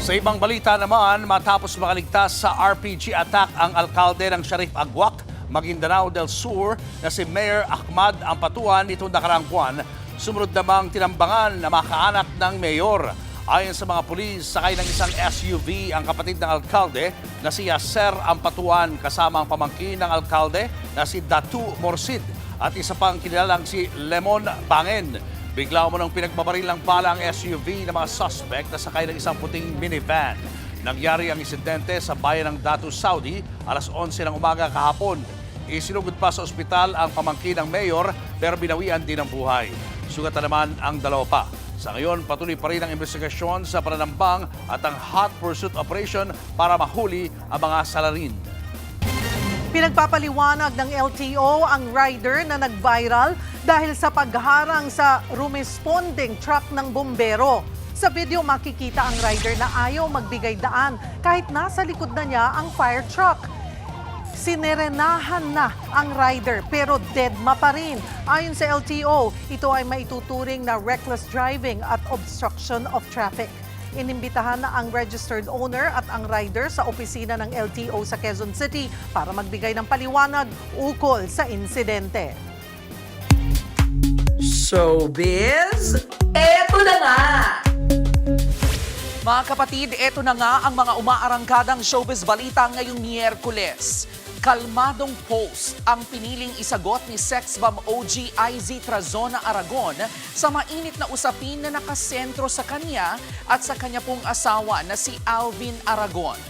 Sa ibang balita naman, matapos makaligtas sa RPG attack ang alkalde ng Sharif Agwak, Maguindanao del Sur na si Mayor Ahmad Ampatuan nitong nakaraang buwan, sumunod namang tinambangan na makaanak ng mayor. Ayon sa mga pulis, sakay ng isang SUV ang kapatid ng alkalde na si Yasser Ampatuan kasama ang pamangkin ng alkalde na si Datu Morsid at isa pang kinilalang si Lemon Bangen. Bigla mo nang pinagbabaril ng bala ang SUV ng mga suspect na sakay ng isang puting minivan. Nangyari ang insidente sa bayan ng Datu, Saudi, alas 11 ng umaga kahapon. Isinugod pa sa ospital ang pamangkin ng mayor pero binawian din ang buhay. Sugatan naman ang dalawa pa. Sa ngayon, patuloy pa rin ang investigasyon sa pananambang at ang hot pursuit operation para mahuli ang mga salarin. Pinagpapaliwanag ng LTO ang rider na nag-viral dahil sa pagharang sa rumesponding truck ng bumbero. Sa video makikita ang rider na ayaw magbigay daan kahit nasa likod na niya ang fire truck. Sinerenahan na ang rider pero deadma pa rin. Ayon sa LTO, ito ay maituturing na reckless driving at obstruction of traffic. Inimbitahan na ang registered owner at ang rider sa opisina ng LTO sa Quezon City para magbigay ng paliwanag ukol sa insidente. Showbiz, eto na nga! Mga kapatid, eto na nga ang mga umaarangkadang showbiz balita ngayong Miyerkules. Kalmadong post ang piniling isagot ni sex bomb OG IZ Trazona Aragon sa mainit na usapin na nakasentro sa kanya at sa kanya pong asawa na si Alvin Aragon.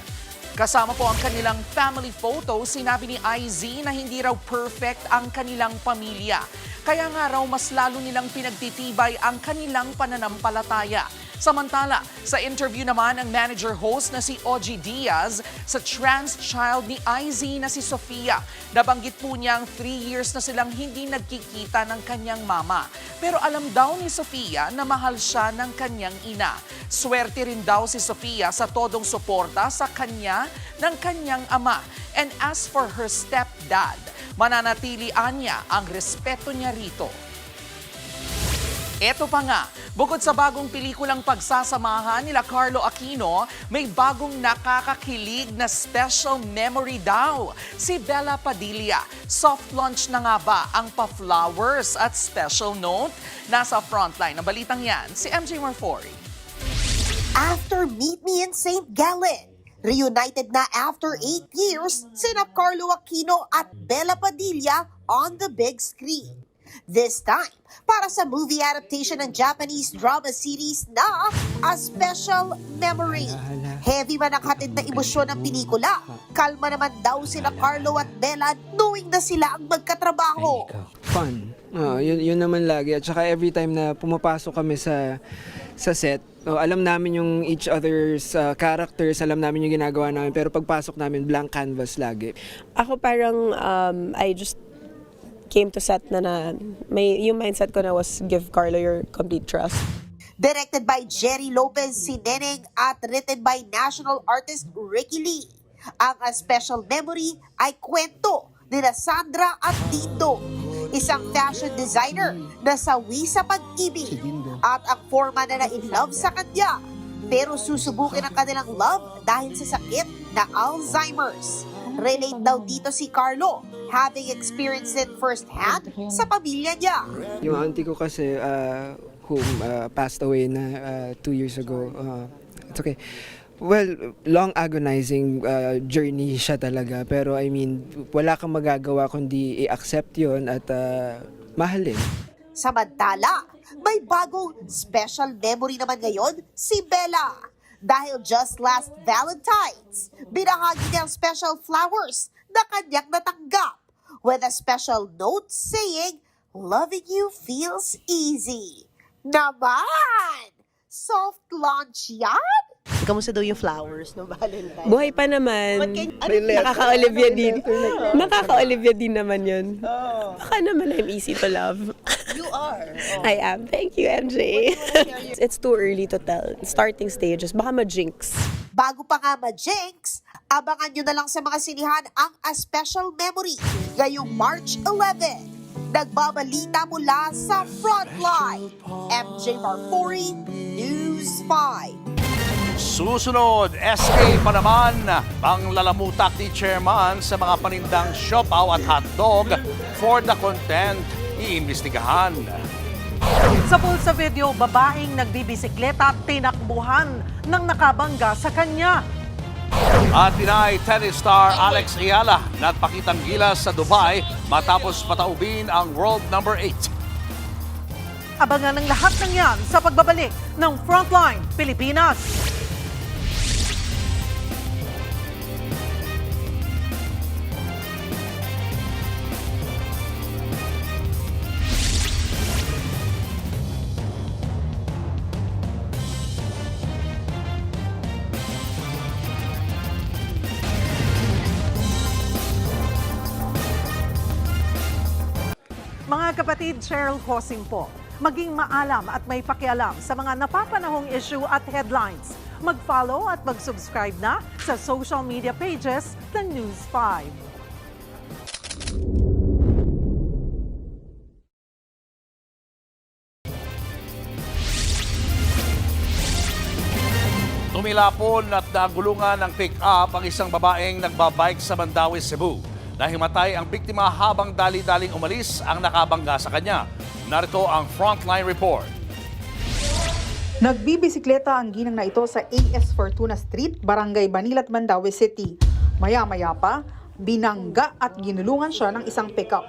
Kasama po ang kanilang family photo, sinabi ni IZ na hindi raw perfect ang kanilang pamilya. Kaya nga raw mas lalo nilang pinagtitibay ang kanilang pananampalataya. Samantala, sa interview naman ng manager-host na si OG Diaz sa trans child ni IZ na si Sofia, nabanggit po niyang 3 years na silang hindi nagkikita ng kanyang mama. Pero alam daw ni Sofia na mahal siya ng kanyang ina. Swerte rin daw si Sofia sa todong suporta sa kanya ng kanyang ama. And as for her stepdad, mananatili niya ang respeto niya rito. Eto pa nga, bukod sa bagong pelikulang pagsasamahan nila Carlo Aquino, may bagong nakakakilig na special memory daw. Si Bella Padilla. Soft launch na nga ba ang pa-flowers at special note? Nasa frontline ng balitang yan, si MJ Marfori. After Meet Me in St. Gallen, reunited na after 8 years sina Carlo Aquino at Bella Padilla on the big screen. This time, para sa movie adaptation ng Japanese drama series na A Special Memory. Heavy man ang hatid na emosyon ng pelikula. Kalma naman daw sina Carlo at Bella knowing na sila ang magkatrabaho. Fun. Yun naman lagi. At saka every time na pumapasok kami sa set, alam namin yung each other's characters, alam namin yung ginagawa namin, pero pagpasok namin, blank canvas lagi. Ako parang, I just came to set na yung mindset ko na was give Carlo your complete trust. Directed by Jerry Lopez, si Neneng at written by national artist Ricky Lee. Ang A Special Memory ay kwento nila Sandra at Dindo, isang fashion designer na sawi sa pag-ibig at ang forma na na-in-love sa kanya. Pero susubukin ang kanilang love dahil sa sakit na Alzheimer's. Relate daw dito si Carlo, having experienced it firsthand sa pamilya niya. Yung auntie ko kasi, who passed away na 2 years ago, it's okay. Well, long agonizing journey siya talaga. Pero I mean, wala kang magagawa kundi i-accept yun at mahalin. Samantala, may bagong special memory naman ngayon si Bella. Dahil just last Valentine's, binahagi niya ang special flowers na kanyang natanggap with a special note saying, "Loving you feels easy." Naman! Soft launch yan? Kamusta daw yung flowers no Valentine? Buhay pa naman. Nakaka-Olivia din. Nakaka-Olivia din naman yun. Baka naman I'm easy to love. You are. I am. Thank you, MJ. It's too early to tell. Starting stages. Baka ma-jinx. Bago pa nga ma-jinx, abangan nyo na lang sa mga sinihan ang A Special Memory ngayong March 11. Nagbabalita mula sa Frontline, MJ Marfori, News 5. Susunod, SK pa naman ang lalamutak ni Chairman sa mga panindang siopaw at hotdog for the content iimbestigahan. Sa pulsa video, babaeng nagbibisikleta tinakbuhan ng nakabangga sa kanya. At Pinay tennis star Alex Ayala nagpakitang gilas sa Dubai matapos pataubin ang world number 8. Abangan ang lahat ng yan sa pagbabalik ng Frontline Pilipinas. Mga kapatid, Cheryl Hosing po. Maging maalam at may pakialam sa mga napapanahong issue at headlines. Mag-follow at mag-subscribe na sa social media pages ng News 5. Tumilapon at nagulungan ng pick-up ang isang babaeng nagbabike sa Mandaue, Cebu. Nahimatay ang biktima habang dali-daling umalis ang nakabangga sa kanya. Narito ang Frontline Report. Nagbibisikleta ang ginang na ito sa AS Fortuna Street, Barangay Banilat, Mandaue City. Maya-maya pa, binangga at ginulungan siya ng isang pickup.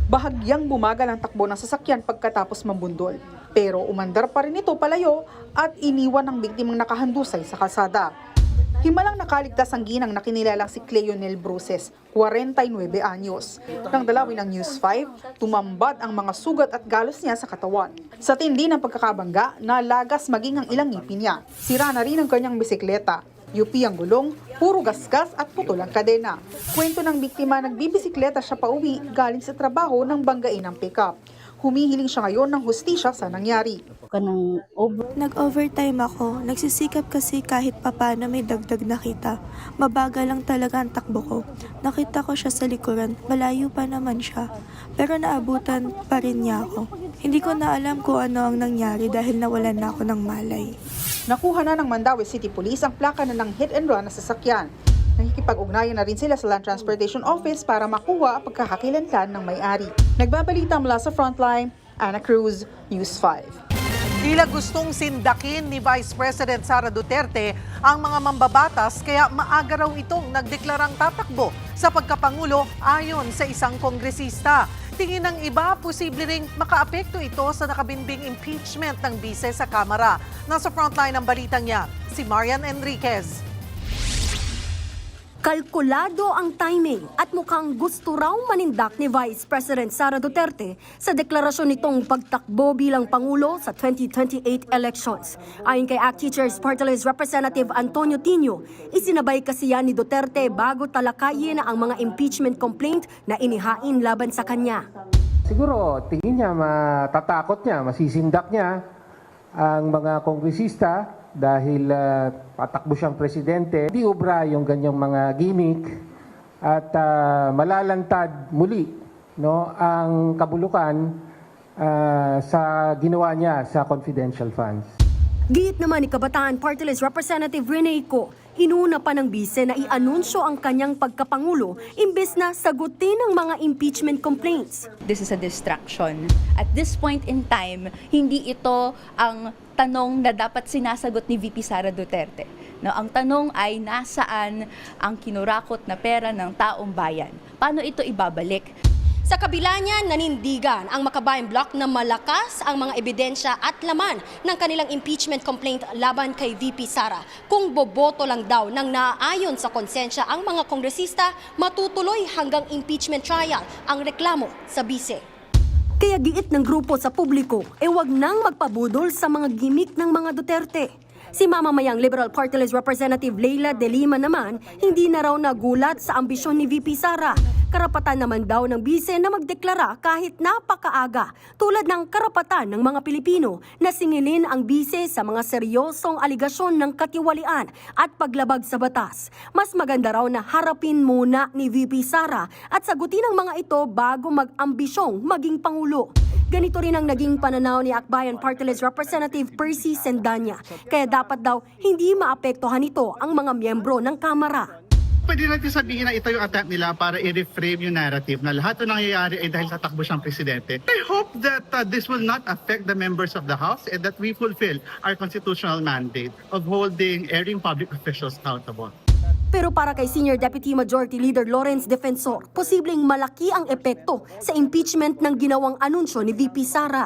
Bahagyang bumagal ang takbo ng sasakyan pagkatapos mambundol. Pero umandar pa rin ito palayo at iniwan ng biktimang nakahandusay sa kalsada. Himalang nakaligtas ang ginang na kinilalang si Cleonel Bruces, 49 anyos. Nang dalawin ng News 5, tumambad ang mga sugat at galos niya sa katawan. Sa tindi ng pagkakabangga, nalagas maging ang ilang ngipin niya. Sira na rin ang kanyang bisikleta. UP ang gulong, puro gasgas at putol ang kadena. Kwento ng biktima, nagbibisikleta siya pauwi galing sa trabaho nang banggain ang pickup. Humihiling siya ngayon ng hustisya sa nangyari. Nag-overtime ako. Nagsisikap kasi kahit papano may dagdag na kita. Mabagal lang talaga ang takbo ko. Nakita ko siya sa likuran. Malayo pa naman siya. Pero naabutan pa rin niya ako. Hindi ko na alam kung ano ang nangyari dahil nawalan na ako ng malay. Nakuha na ng Mandaue City Police ang plaka na ng hit and run na sasakyan. Nakikipag-ugnayan na rin sila sa Land Transportation Office para makuha ang pagkakakilanlan ng may-ari. Nagbabalita mula sa Frontline, Ana Cruz, News 5. Tila gustong sindakin ni Vice President Sara Duterte ang mga mambabatas kaya maaga raw itong nagdeklarang tatakbo sa pagkapangulo ayon sa isang kongresista. Tingin ng iba, posible ring makaapekto ito sa nakabinbing impeachment ng bise sa Kamara. Nasa frontline ng balitang yan, si Marian Enriquez. Kalkulado ang timing at mukhang gusto raw manindak ni Vice President Sara Duterte sa deklarasyon nitong pagtakbo bilang Pangulo sa 2028 elections. Ayon kay ACT Teachers Party List Representative Antonio Tino, isinabay kasi yan ni Duterte bago talakayin ang mga impeachment complaint na inihain laban sa kanya. Siguro tingin niya, matatakot niya, masisindak niya ang mga kongresista dahil patakbo siyang presidente. Di ubra yung ganyang mga gimmick at malalantad muli ang kabulukan sa ginawa niya sa confidential funds. Giyit naman ni Kabataan Party List Representative Rene Co, inuna pa ng bise na i-anunsyo ang kanyang pagkapangulo imbes na sagutin ang mga impeachment complaints. This is a distraction. At this point in time, hindi ito ang tanong na dapat sinasagot ni VP Sara Duterte. No, ang tanong ay nasaan ang kinurakot na pera ng taong bayan? Paano ito ibabalik? Sa kabila niya, nanindigan ang Makabayan Bloc na malakas ang mga ebidensya at laman ng kanilang impeachment complaint laban kay VP Sara. Kung boboto lang daw ng naaayon sa konsensya ang mga kongresista, matutuloy hanggang impeachment trial ang reklamo sa bise. Kaya giit ng grupo sa publiko, wag nang magpabudol sa mga gimmick ng mga Duterte. Si mamamayang Liberal Party List Representative Leila De Lima naman, hindi na raw nagulat sa ambisyon ni VP Sara. Karapatan naman daw ng bise na magdeklara kahit napakaaga, tulad ng karapatan ng mga Pilipino na singilin ang bise sa mga seryosong aligasyon ng katiwalian at paglabag sa batas. Mas maganda raw na harapin muna ni VP Sara at sagutin ang mga ito bago mag-ambisyong maging Pangulo. Ganito rin ang naging pananaw ni Akbayan Party List Representative Percy Sendanya, kaya dapat daw hindi maapektuhan ito ang mga miyembro ng Kamara. Pwede natin sabihin na ito yung attempt nila para i-reframe yung narrative na lahat ng nangyayari ay dahil sa takbo siyang presidente. I hope that this will not affect the members of the House and that we fulfill our constitutional mandate of holding erring public officials accountable. Pero para kay Senior Deputy Majority Leader Lawrence Defensor, posibleng malaki ang epekto sa impeachment ng ginawang anunsyo ni VP Sara.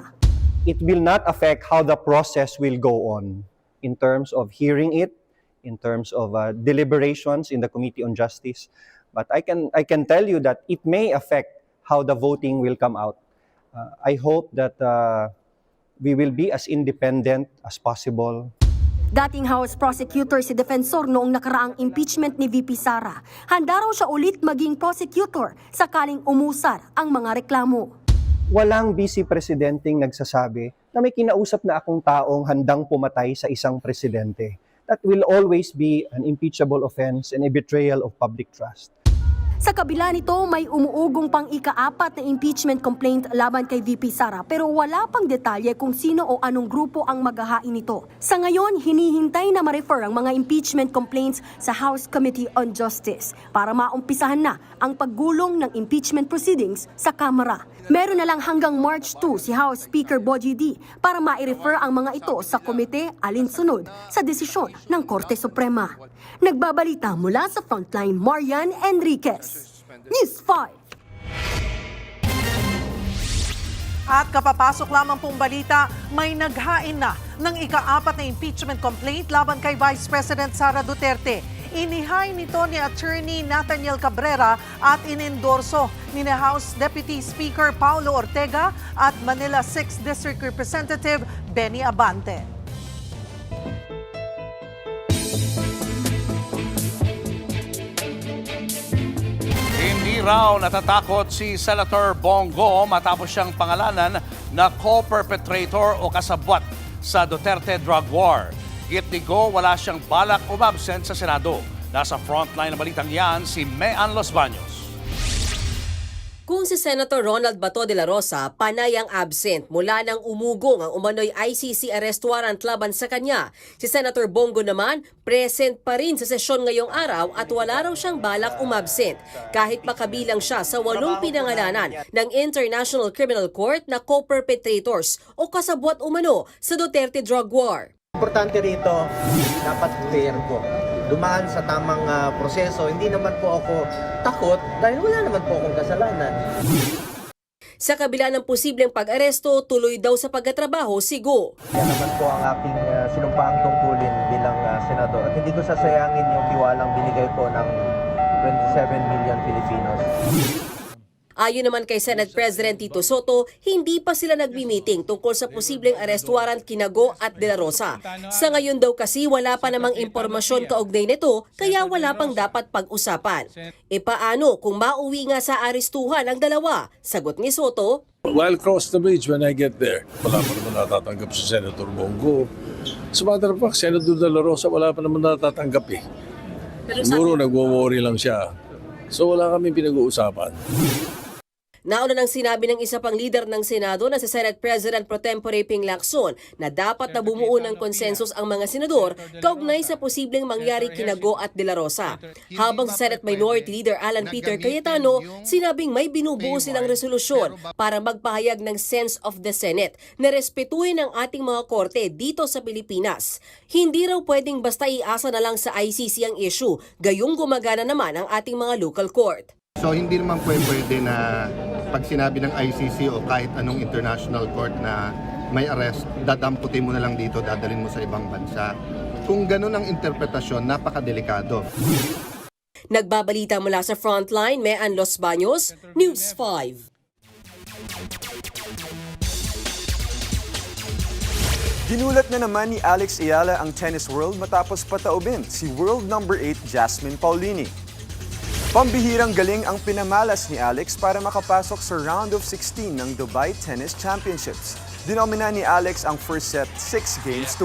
It will not affect how the process will go on in terms of hearing it, in terms of deliberations in the Committee on Justice. But I can tell you that it may affect how the voting will come out. I hope that we will be as independent as possible. Dating House Prosecutor si Defensor noong nakaraang impeachment ni VP Sara. Handa raw siya ulit maging prosecutor sakaling umusar ang mga reklamo. Walang vice presidenteng nagsasabi na may kinausap na akong taong handang pumatay sa isang presidente. That will always be an impeachable offense and a betrayal of public trust. Sa kabila nito, may umuugong pang ika-4 na impeachment complaint laban kay VP Sara pero wala pang detalye kung sino o anong grupo ang maghahain nito. Sa ngayon, hinihintay na ma-refer ang mga impeachment complaints sa House Committee on Justice para maumpisahan na ang paggulong ng impeachment proceedings sa Kamara. Meron na lang hanggang March 2 si House Speaker Bogie D para ma-refer ang mga ito sa komite alinsunod sa desisyon ng Korte Suprema. Nagbabalita mula sa Frontline, Marian Enriquez, News 5. At kapapasok lamang pong balita, may naghain na ng ika-4 na impeachment complaint laban kay Vice President Sara Duterte. Inihay nito ni Attorney Nathaniel Cabrera at inendorso ni House Deputy Speaker Paulo Ortega at Manila 6th District Representative Benny Abante. Hindi raw natatakot si Senator Bongo matapos siyang pangalanan na co-perpetrator o kasabwat sa Duterte drug war. Git ni Go, wala siyang balak umabsent sa Senado. Nasa frontline ng balitang yan si Mean Los Baños. Kung si Senator Ronald Bato de la Rosa, panay ang absent mula nang umugong ang umano'y ICC arrest warrant laban sa kanya. Si Senator Bongo naman, present pa rin sa sesyon ngayong araw at wala raw siyang balak umabsent. Kahit makabilang siya sa 8 pinangalanan ng International Criminal Court na co-perpetrators o kasabwat umano sa Duterte drug war. Importante rito, dapat fair po. Dumaan sa tamang proseso. Hindi naman po ako takot dahil wala naman po akong kasalanan. Sa kabila ng posibleng pag-aresto, tuloy daw sa pagtatrabaho si Go. Yan naman po ang aking sinumpaang tungkulin bilang senador. At hindi ko sasayangin yung tiwalang binigay ko ng 27 million Filipinos. Ayon naman kay Senate President Tito Soto, hindi pa sila nagmi-meeting tungkol sa posibleng arrest warrant kina Go at De La Rosa. Sa ngayon daw kasi wala pa namang impormasyon kaugnay nito, kaya wala pang dapat pag-usapan. E paano kung mauwi nga sa arestuhan ang dalawa? Sagot ni Soto, While cross the bridge when I get there, wala pa naman natatanggap si Senator Bongo. Sa matter of fact, Senator De La Rosa wala pa naman natatanggap eh. Siguro nagwo-worry lang siya. So wala kami pinag-uusapan. Nauna nang sinabi ng isa pang leader ng Senado na si Senate President Pro Tempore Ping Lacson na dapat na bumuo ng konsensus ang mga senador kaugnay sa posibleng mangyari kina Go at De La Rosa. Habang sa Senate Minority Leader Alan Peter Cayetano, sinabing may binubuo silang resolusyon para magpahayag ng sense of the Senate na respetuhin ang ating mga korte dito sa Pilipinas. Hindi raw pwedeng basta iasa na lang sa ICC ang issue, gayong gumagana naman ang ating mga local court. So hindi naman pwede na pag sinabi ng ICC o kahit anong international court na may arrest, dadamputin mo na lang dito, dadalhin mo sa ibang bansa. Kung ganun ang interpretasyon, napakadelikado. Nagbabalita mula sa Frontline, Mean Los Baños, News 5. Ginulat na naman ni Alex Ayala ang tennis world matapos pataubin si world number 8 Jasmine Paolini. Pambihirang galing ang pinamalas ni Alex para makapasok sa round of 16 ng Dubai Tennis Championships. Dinomina ni Alex ang first set 6-1.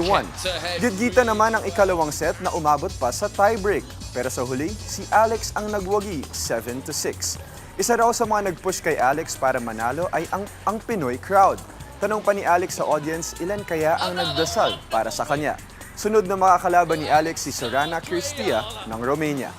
Gitgita naman ang ikalawang set na umabot pa sa tiebreak. Pero sa huli, si Alex ang nagwagi 7-6. Isa raw sa mga nag-push kay Alex para manalo ay ang Pinoy crowd. Tanong pa ni Alex sa audience ilan kaya ang nagdasal para sa kanya. Sunod na makakalaban ni Alex si Sorana Cristia ng Romania.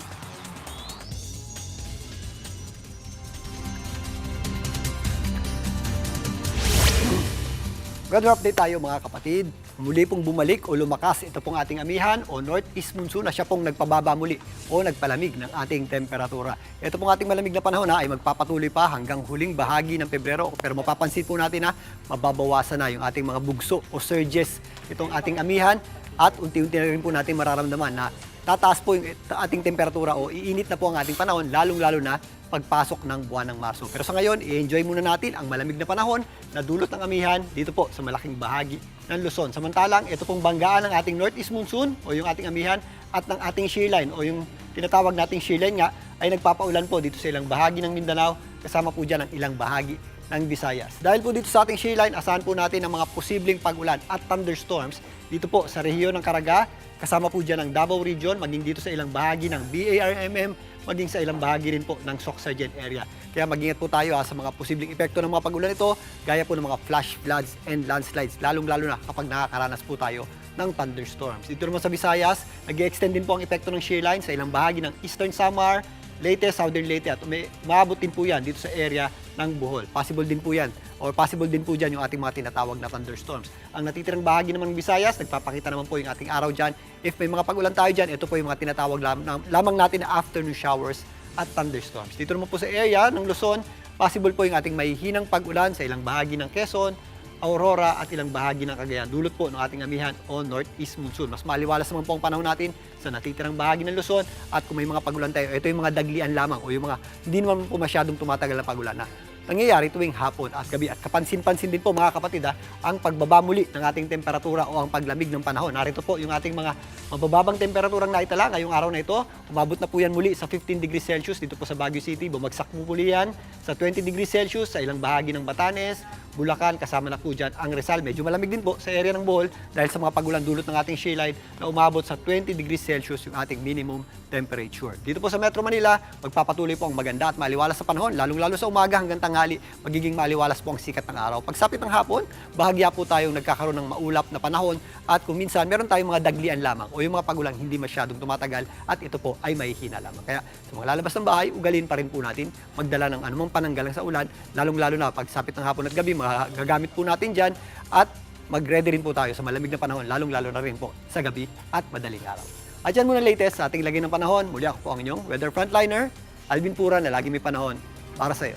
Weather update tayo mga kapatid. Muli pong bumalik o lumakas ito pong ating amihan o northeast monsoon na siya pong nagpababa muli o nagpalamig ng ating temperatura. Ito pong ating malamig na panahon ay magpapatuloy pa hanggang huling bahagi ng Pebrero. Pero mapapansin po natin na mababawasan na yung ating mga bugso o surges itong ating amihan at unti-unti na rin po natin mararamdaman na tataas po yung ating temperatura o iinit na po ang ating panahon lalong-lalo na pagpasok ng buwan ng Marso. Pero sa ngayon, i-enjoy muna natin ang malamig na panahon na dulot ng amihan dito po sa malaking bahagi ng Luzon. Samantalang, ito pong banggaan ng ating northeast monsoon o yung ating amihan at ng ating shear line o yung tinatawag nating shear line nga ay nagpapaulan po dito sa ilang bahagi ng Mindanao kasama po dyan ang ilang bahagi ng Visayas. Dahil po dito sa ating shear line, asahan po natin ang mga posibleng pag-ulan at thunderstorms dito po sa rehiyon ng Caraga, kasama po dyan ang Davao Region, maging dito sa ilang bahagi ng BARMM, maging sa ilang bahagi rin po ng Soc-Sargent area. Kaya mag-ingat po tayo sa mga posibleng epekto ng mga pag-ulan ito, gaya po ng mga flash floods and landslides, lalong-lalo na kapag nakakaranas po tayo ng thunderstorms. Dito naman sa Visayas, nag-extend din po ang epekto ng shear line sa ilang bahagi ng Eastern Samar, Leyte, Southern Leyte at umabot din po yan dito sa area ng Bohol. Possible din po yan or possible din po dyan yung ating mga tinatawag na thunderstorms. Ang natitirang bahagi naman ng Visayas, nagpapakita naman po yung ating araw dyan. If may mga pag-ulan tayo dyan, ito po yung mga tinatawag lamang natin na afternoon showers at thunderstorms. Dito naman po sa area ng Luzon, possible po yung ating mahihinang pag-ulan sa ilang bahagi ng Quezon, Aurora at ilang bahagi ng Cagayan. Dulot po ng ating amihan o northeast monsoon. Mas maliwalas naman po ang panahon natin sa natitirang bahagi ng Luzon at kung may mga pag-ulan tayo, ito yung mga daglian lamang o yung mga hindi naman po masyadong tumatagal na pag-ulan na nangyayari tuwing hapon at gabi. At kapansin-pansin din po mga kapatid ang pagbaba muli ng ating temperatura o ang paglamig ng panahon. Narito po yung ating mga mabababang temperaturang naitala ngayong araw na ito. Umabot na po yan muli sa 15 degrees Celsius dito po sa Baguio City. Bumagsak po muli yan sa 20 degrees Celsius sa ilang bahagi ng Batanes, Bulacan, kasama na po dyan ang Rizal. Medyo malamig din po sa area ng Bohol dahil sa mga pagulan dulot ng ating shear line na umabot sa 20 degrees Celsius yung ating minimum temperature. Dito po sa Metro Manila, magpapatuloy po ang maganda at maliwalas sa panahon, lalong-lalo sa umaga hanggang tanghali, magiging maliwalas po ang sikat ng araw. Pagsapit ng hapon, bahagya po tayong nagkakaroon ng maulap na panahon at kung minsan meron tayong mga daglian lamang o yung mga pagulang hindi masyadong tumatagal at ito po ay mahihina lamang. Kaya sa mga lalabas ng bahay, ugalin pa rin po natin magdala ng anumang pananggalang sa ulan, lalong-lalo na pagsapit ng hapon at gabi, gagamit po natin dyan at mag-ready rin po tayo sa malamig na panahon, lalong-lalo na rin po sa gabi at madaling araw. At yan muna latest sa ating lagay ng panahon. Muli ako po ang inyong weather frontliner, Alvin Pura na lagi may panahon para sa iyo.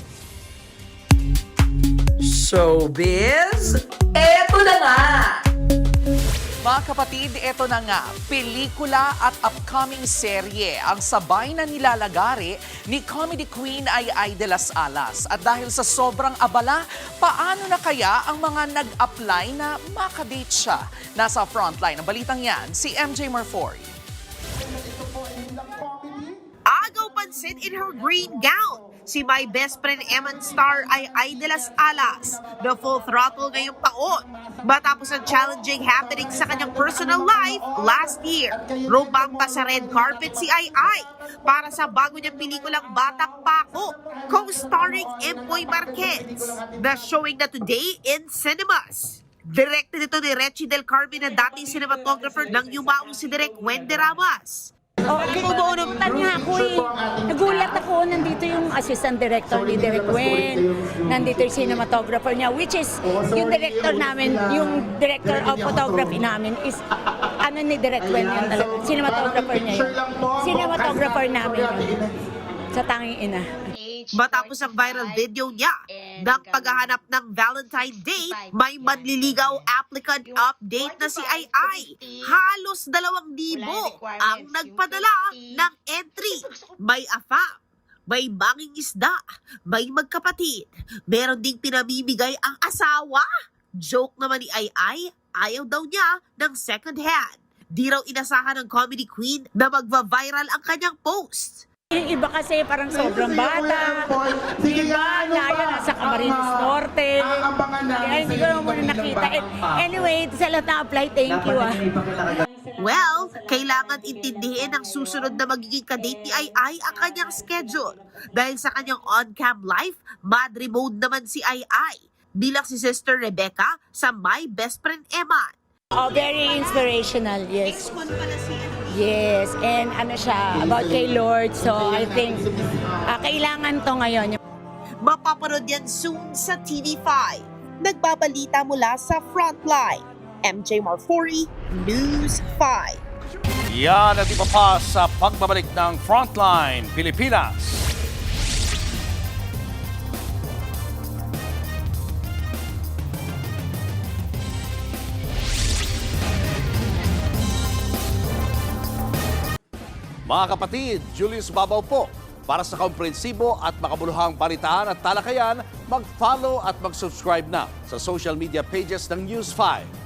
showbiz, eto na nga! Mga kapatid, eto na nga, pelikula at upcoming serye ang sabay na nilalagari ni comedy queen Ay de las Alas. At dahil sa sobrang abala, paano na kaya ang mga nag-apply na makadate siya? Nasa frontline ng balitang yan, si MJ Marfori. Agaw pansit in her green gown. Si My Best Friend Eman star Ay de las Alas, the full throttle ngayong taon. Matapos ang challenging happening sa kanyang personal life last year, rumampa sa red carpet si Ay para sa bago niyang pelikulang Batang Pako, co-starring Empoy Marquez, na showing na today in cinemas. Directed ito ni Rechi Del Carmen na dating cinematographer ng yumaong si Direk Wendy Ramos. Kinubunutan niya ako eh. Nagulat ako, nandito yung assistant director ni Direk Wen, nandito yung cinematographer niya, which is yung director namin, yung director of photography namin is ni Direk Wen yun talaga, cinematographer niya yun. Cinematographer namin yun, sa tanging ina. Matapos ang viral video niya ng paghahanap ng Valentine Day, may manliligaw applicant update na si Ay. Halos 2,000 ang nagpadala ng entry. May AFAM, may manging isda, may magkapatid. Meron ding pinamimigay ang asawa. Joke naman ni Ay, ayaw daw niya ng second hand. Di raw inasahan ng comedy queen na magva-viral ang kanyang post. Yung iba kasi parang sobrang bata, iba na yun, nasa Camarines Norte, kaya hindi ko naman muna nakita. Anyway, sa lahat na apply, thank you Well, kailangan intindihin ng susunod na magiging kadate ni Ay ang kanyang schedule. Dahil sa kanyang on-cam life, madre mode naman si Ay. Bilang si Sister Rebecca sa My Best Friend Eman. Oh, very inspirational, yes. Yes, and siya, about kay Lord, so I think kailangan to ngayon. Mapapanood yan soon sa TV5. Nagbabalita mula sa Frontline. MJ Marfori, News 5. Yan at iba pa sa pagbabalik ng Frontline Pilipinas. Mga kapatid, Julius Babaw po. Para sa komprehensibo at makabuluhang balitaan at talakayan, mag-follow at mag-subscribe na sa social media pages ng News 5.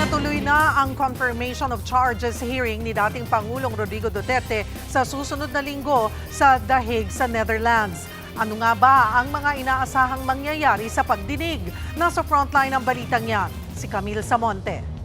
Tuloy na ang confirmation of charges hearing ni dating Pangulong Rodrigo Duterte sa susunod na linggo sa The Hague sa Netherlands. Ano nga ba ang mga inaasahang mangyayari sa pagdinig? Nasa frontline ng balitang yan, si Camille Samonte.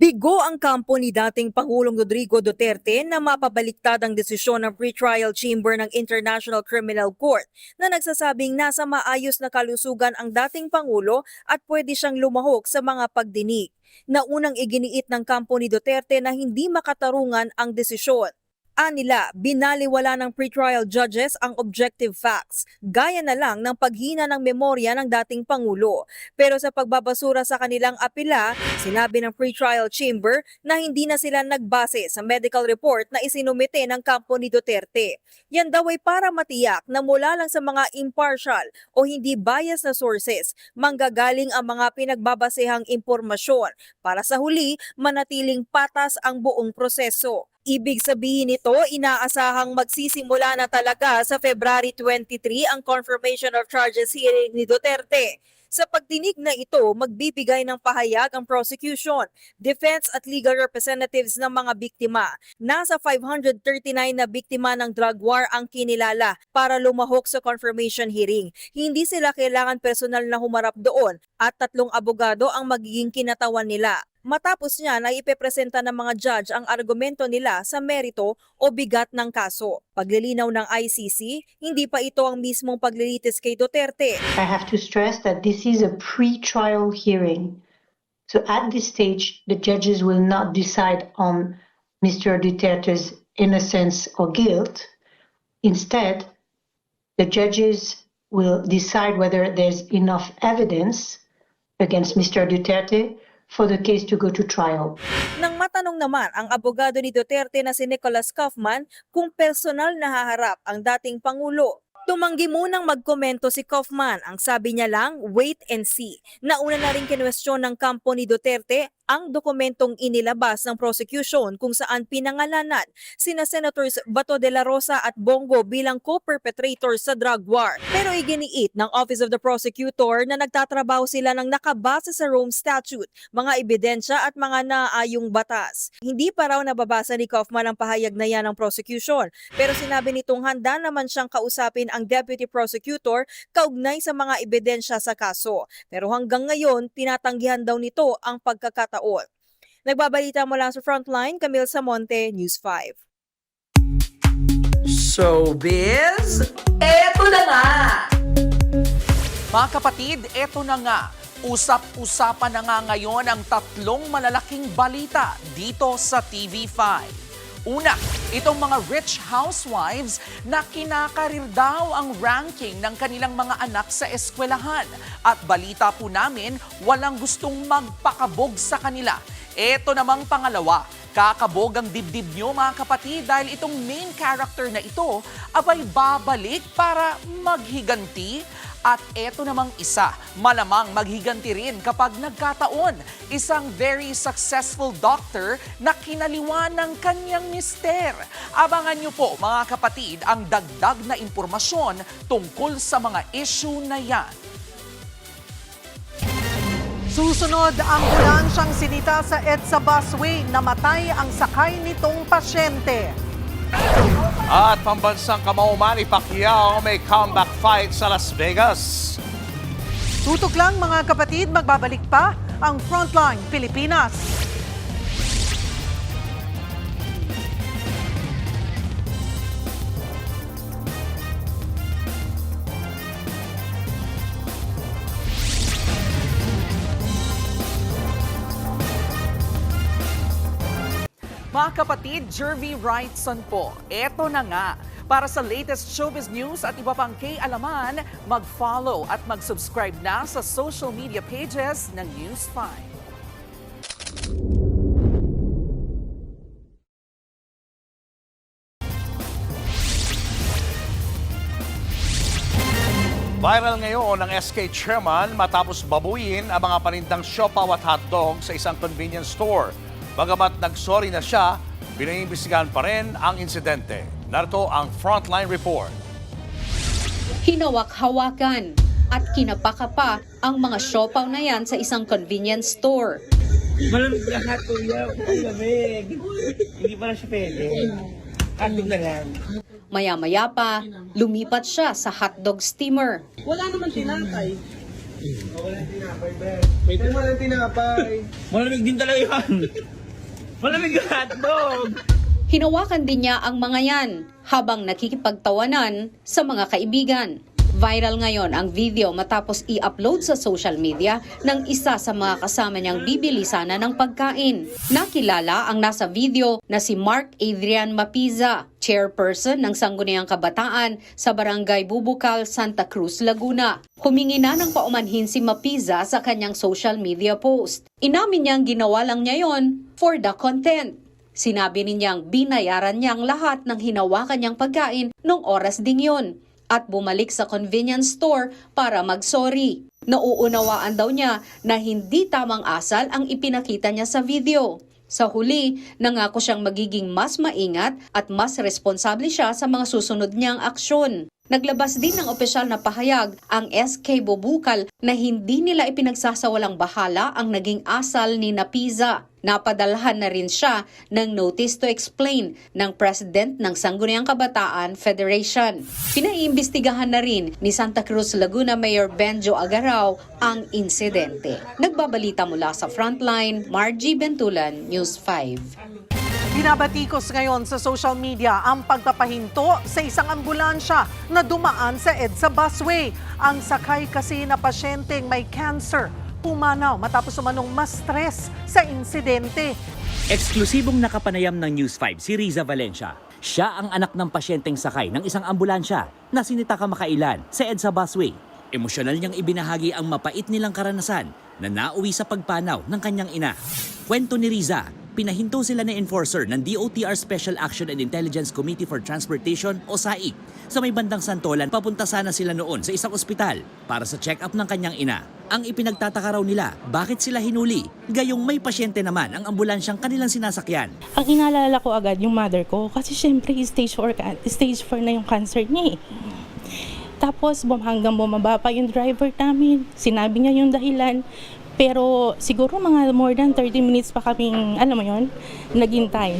Bigo ang kampo ni dating Pangulong Rodrigo Duterte na mapabaliktad ang desisyon ng pretrial chamber ng International Criminal Court na nagsasabing nasa maayos na kalusugan ang dating Pangulo at pwede siyang lumahok sa mga pagdinig. Naunang iginiit ng kampo ni Duterte na hindi makatarungan ang desisyon. Anila, binaliwala ng pretrial judges ang objective facts, gaya na lang ng paghina ng memorya ng dating Pangulo. Pero sa pagbabasura sa kanilang apela, sinabi ng pretrial chamber na hindi na sila nagbase sa medical report na isinumite ng kampo ni Duterte. Yan daw ay para matiyak na mula lang sa mga impartial o hindi bias na sources, manggagaling ang mga pinagbabasehang impormasyon para sa huli manatiling patas ang buong proseso. Ibig sabihin nito, inaasahang magsisimula na talaga sa February 23 ang confirmation of charges hearing ni Duterte. Sa pagdinig na ito, magbibigay ng pahayag ang prosecution, defense at legal representatives ng mga biktima. Nasa 539 na biktima ng drug war ang kinilala para lumahok sa confirmation hearing. Hindi sila kailangan personal na humarap doon at 3 abogado ang magiging kinatawan nila. Matapos niyan ay ipepresenta ng mga judge ang argumento nila sa merito o bigat ng kaso. Paglilinaw ng ICC, hindi pa ito ang mismong paglilitis kay Duterte. I have to stress that this is a pre-trial hearing. So at this stage, the judges will not decide on Mr. Duterte's innocence or guilt. Instead, the judges will decide whether there's enough evidence against Mr. Duterte for the case to go to trial. Nang matanong naman ang abogado ni Duterte na si Nicholas Kaufman kung personal na haharap ang dating Pangulo, tumanggi munang magkomento si Kaufman. Ang sabi niya lang, wait and see. Nauna na rin kinwestiyon ng kampo ni Duterte ang dokumentong inilabas ng prosecution kung saan pinangalanan sina Senators Bato de la Rosa at Bongo bilang co-perpetrators sa drug war. Pero iginiit ng Office of the Prosecutor na nagtatrabaho sila ng nakabase sa Rome Statute, mga ebidensya at mga naayong batas. Hindi pa raw nababasa ni Kaufman ang pahayag na yan ng prosecution, pero sinabi nitong handa naman siyang kausapin ang Deputy Prosecutor kaugnay sa mga ebidensya sa kaso. Pero hanggang ngayon, tinatanggihan daw nito ang pagkakataon. Nagbabalita mula sa Frontline, Camille Samonte, News 5. Showbiz, eto na nga! Mga kapatid, eto na nga. Usap-usapan na nga ngayon ang tatlong malalaking balita dito sa TV5. Una, itong mga rich housewives na kinakarir daw ang ranking ng kanilang mga anak sa eskwelahan. At balita po namin, walang gustong magpakabog sa kanila. Ito namang pangalawa, kakabog ang dibdib nyo mga kapatid dahil itong main character na ito abay babalik para maghiganti. At eto namang isa, malamang maghiganti rin kapag nagkataon, isang very successful doctor na kinaliwa ng kanyang mister. Abangan nyo po mga kapatid ang dagdag na impormasyon tungkol sa mga issue na yan. Susunod, ambulansyang sinita sa EDSA busway, namatay ang sakay nitong pasyente. At pambansang kamao Manny Pacquiao may comeback fight sa Las Vegas. Tutok lang mga kapatid, magbabalik pa ang Frontline Pilipinas. Mga kapatid, Jervy Wrightson po. Eto na nga. Para sa latest showbiz news at iba pang kay-alaman, mag-follow at mag-subscribe na sa social media pages ng News 5. Viral ngayon ang SK chairman matapos babuyin ang mga panindang siopaw at hotdog sa isang convenience store. Bagamat nagsorry na siya, pinaimbestigahan pa rin ang insidente. Narito ang Frontline Report. Hinawak-hawakan at kinapaka pa ang mga siopaw na yan sa isang convenience store. Malamig lahat po yan. Malamig. Hindi pa na siya pwede. Hotdog na lang. Maya-maya pa, lumipat siya sa hotdog steamer. Wala naman tinapay. Walang tinapay, Ben. Walang tinapay. Malamig din talaga yan. Malamig ang hotdog. Hinawakan din niya ang mga yan habang nakikipagtawanan sa mga kaibigan. Viral ngayon ang video matapos i-upload sa social media ng isa sa mga kasama niyang bibili sana ng pagkain. Nakilala ang nasa video na si Mark Adrian Mapiza, chairperson ng Sangguniang Kabataan sa Barangay Bubukal, Santa Cruz, Laguna. Humingi na ng paumanhin si Mapiza sa kanyang social media post. Inamin niyang ginawa lang niya yon for the content. Sinabi niyang binayaran niyang lahat ng hinawakan niyang pagkain nung oras ding yon at bumalik sa convenience store para mag-sorry. Nauunawaan daw niya na hindi tamang asal ang ipinakita niya sa video. Sa huli, nangako siyang magiging mas maingat at mas responsable siya sa mga susunod niyang aksyon. Naglabas din ng opisyal na pahayag ang SK Bubukal na hindi nila ipinagsasawalang bahala ang naging asal ni Napiza. Napadalhan na rin siya ng notice to explain ng President ng Sangguniang Kabataan Federation. Pinaiimbestigahan na rin ni Santa Cruz, Laguna Mayor Benjo Agaraw ang insidente. Nagbabalita mula sa Frontline, Margie Bentulan, News 5. Binabatikos ngayon sa social media ang pagpapahinto sa isang ambulansya na dumaan sa EDSA busway. Ang sakay kasi na pasyenteng may cancer pumanaw matapos umanong ma-stress sa insidente. Eksklusibong nakapanayam ng News 5 si Riza Valencia. Siya ang anak ng pasyenteng sakay ng isang ambulansya na sinita kamakailan sa EDSA busway. Emosyonal niyang ibinahagi ang mapait nilang karanasan na nauwi sa pagpanaw ng kanyang ina. Kwento ni Riza, pinahinto sila ng enforcer ng DOTR Special Action and Intelligence Committee for Transportation o SAIC sa may bandang Santolan. Papunta sana sila noon sa isang ospital para sa check-up ng kanyang ina. Ang ipinagtataka raw nila, bakit sila hinuli? Gayong may pasyente naman ang ambulansyang kanilang sinasakyan. Ang inaalala ko agad yung mother ko kasi syempre stage 4 na yung cancer niya eh. Tapos hanggang bumaba pa yung driver namin, sinabi niya yung dahilan. Pero siguro mga more than 30 minutes pa kaming, alam mo yun, naghintay.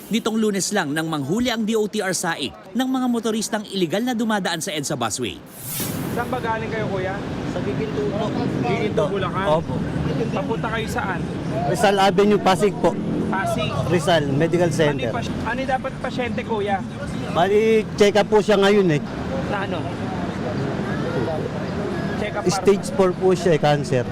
Nitong Lunes lang nang manghuli ang DOTR SAIC ng mga motoristang iligal na dumadaan sa EDSA busway. Saan ba galing kayo, kuya? Sa Giginto po. Giginto, Bulacan? Opo. Papunta kayo saan? Rizal Avenue, Pasig po. Pasig. Rizal Medical Center. Ano yung dapat pasyente, kuya? Bali, check up po siya ngayon eh. Na ano? Check up Stage 4 po siya, cancer.